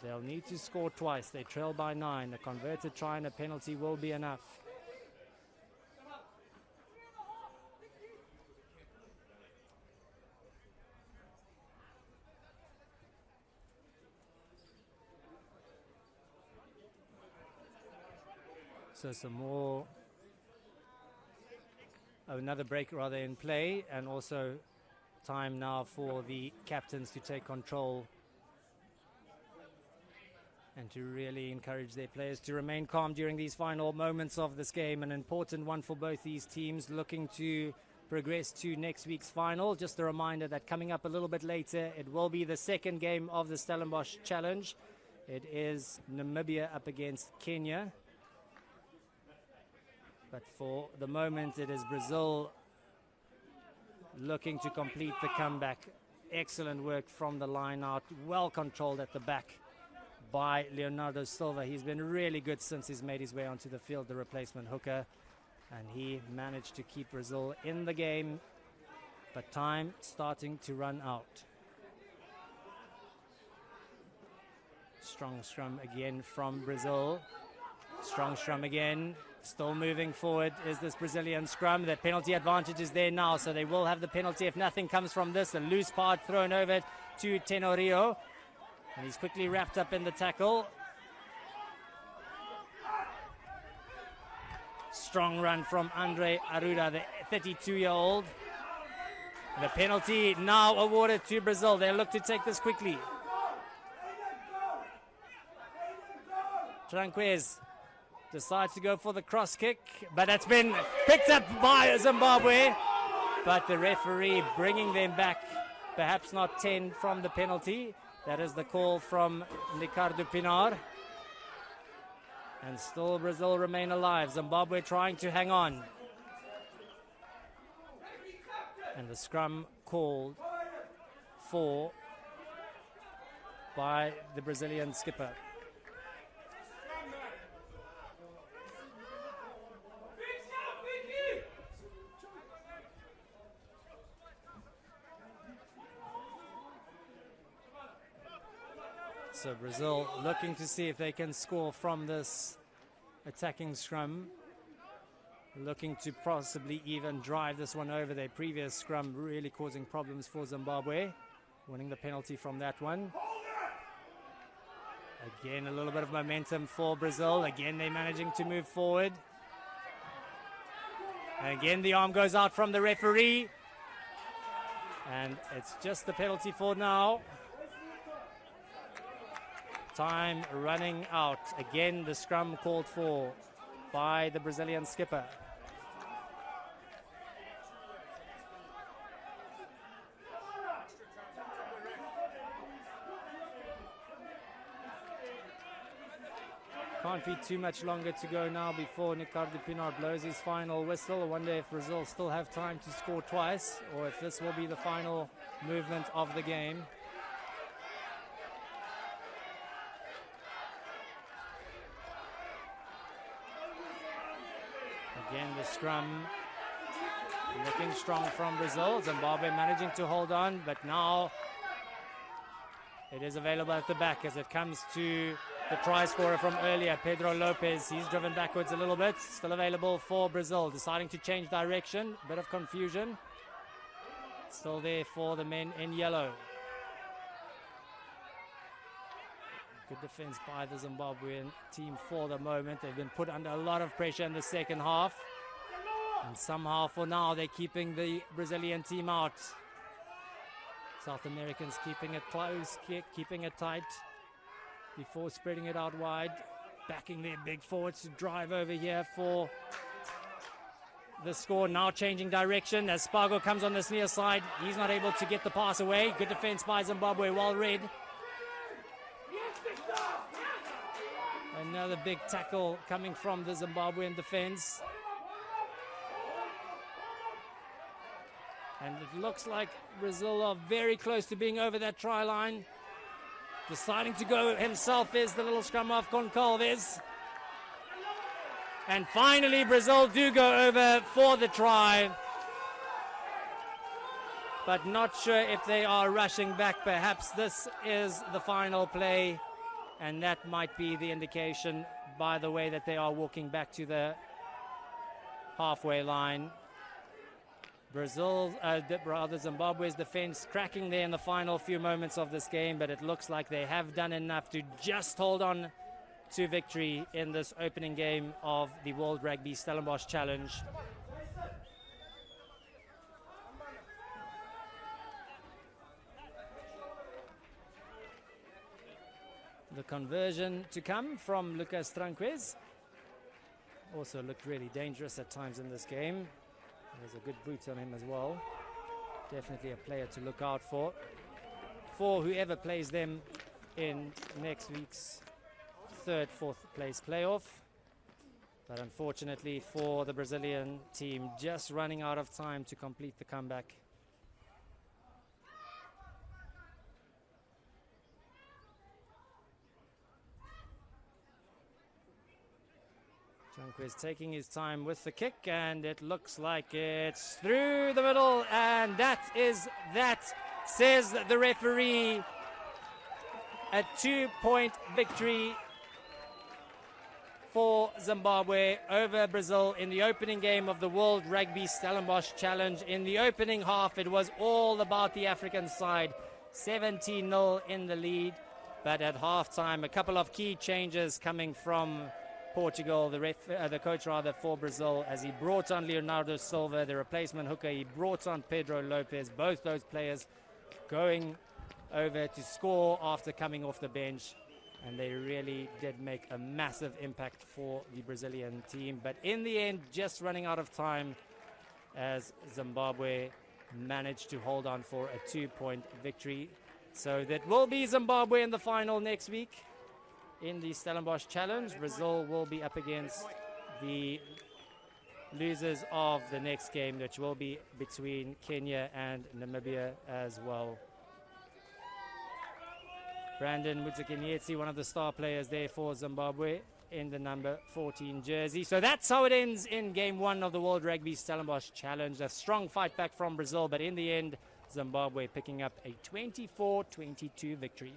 They'll need to score twice. They trail by 9. A converted try and a penalty will be enough. So another break rather in play, and also time now for the captains to take control and to really encourage their players to remain calm during these final moments of this game. An important one for both these teams, looking to progress to next week's final. Just a reminder that coming up a little bit later, it will be the second game of the Stellenbosch Challenge. It is Namibia up against Kenya. But for the moment, it is Brazil looking to complete the comeback. Excellent work from the line out, well controlled at the back by Leonardo Silva. He's been really good since he's made his way onto the field, the replacement hooker, and he managed to keep Brazil in the game, but time starting to run out. Strong scrum again from Brazil. Strong scrum again. Still moving forward is this Brazilian scrum. The penalty advantage is there now, so they will have the penalty if nothing comes from this. A loose part thrown over to Tenorio, and he's quickly wrapped up in the tackle. Strong run from Andre Arruda, the 32-year-old. The penalty now awarded to Brazil. They look to take this quickly. Tranquez decides to go for the cross kick, but that's been picked up by Zimbabwe. But the referee bringing them back, perhaps not 10 from the penalty. That is the call from Ricardo Pinar. And still Brazil remain alive. Zimbabwe trying to hang on. And the scrum called for by the Brazilian skipper. So Brazil looking to see if they can score from this attacking scrum. Looking to possibly even drive this one over their previous scrum, really causing problems for Zimbabwe. Winning the penalty from that one. Again, a little bit of momentum for Brazil. Again, they're managing to move forward. And again, the arm goes out from the referee. And it's just the penalty for now. Time running out. Again, the scrum called for by the Brazilian skipper. Can't be too much longer to go now before Ricardo Pinar blows his final whistle. I wonder if Brazil still have time to score twice, or if this will be the final movement of the game. Again, the scrum looking strong from Brazil. Zimbabwe managing to hold on, but now it is available at the back as it comes to the try scorer from earlier, Pedro Lopez. He's driven backwards a little bit. Still available for Brazil, deciding to change direction. Bit of confusion. Still there for the men in yellow. Good defense by the Zimbabwean team for the moment. They've been put under a lot of pressure in the second half. And somehow for now they're keeping the Brazilian team out. South Americans keeping it close, keeping it tight before spreading it out wide. Backing their big forwards to drive over here for the score. Now changing direction as Spargo comes on this near side. He's not able to get the pass away. Good defense by Zimbabwe, well read. Another big tackle coming from the Zimbabwean defense. And it looks like Brazil are very close to being over that try line. Deciding to go himself is the little scrum half Goncalves. And finally Brazil do go over for the try. But not sure if they are rushing back. Perhaps this is the final play. And that might be the indication by the way that they are walking back to the halfway line. Zimbabwe's defense cracking there in the final few moments of this game, but it looks like they have done enough to just hold on to victory in this opening game of the World Rugby Stellenbosch Challenge. The conversion to come from Lucas Tranquez. Also looked really dangerous at times in this game. There's a good boot on him as well. Definitely a player to look out for whoever plays them in next week's third, fourth place playoff. But unfortunately for the Brazilian team, just running out of time to complete the comeback. Tranquez taking his time with the kick, and it looks like it's through the middle, and that is that, says the referee. A 2-point victory for Zimbabwe over Brazil in the opening game of the World Rugby Stellenbosch Challenge. In the opening half, it was all about the African side, 17-0 in the lead, but at halftime, a couple of key changes coming from Portugal, the coach for Brazil, as he brought on Leonardo Silva, the replacement hooker. He brought on Pedro Lopez, both those players going over to score after coming off the bench. and they really did make a massive impact for the Brazilian team. But in the end, just running out of time as Zimbabwe managed to hold on for a 2-point victory. So that will be Zimbabwe in the final next week in the Stellenbosch Challenge. Brazil will be up against the losers of the next game, which will be between Kenya and Namibia as well. Brandon Mutsikinietsi, one of the star players there for Zimbabwe, in the number 14 jersey. So that's how it ends in game 1 of the World Rugby Stellenbosch Challenge. A strong fight back from Brazil, but in the end, Zimbabwe picking up a 24-22 victory.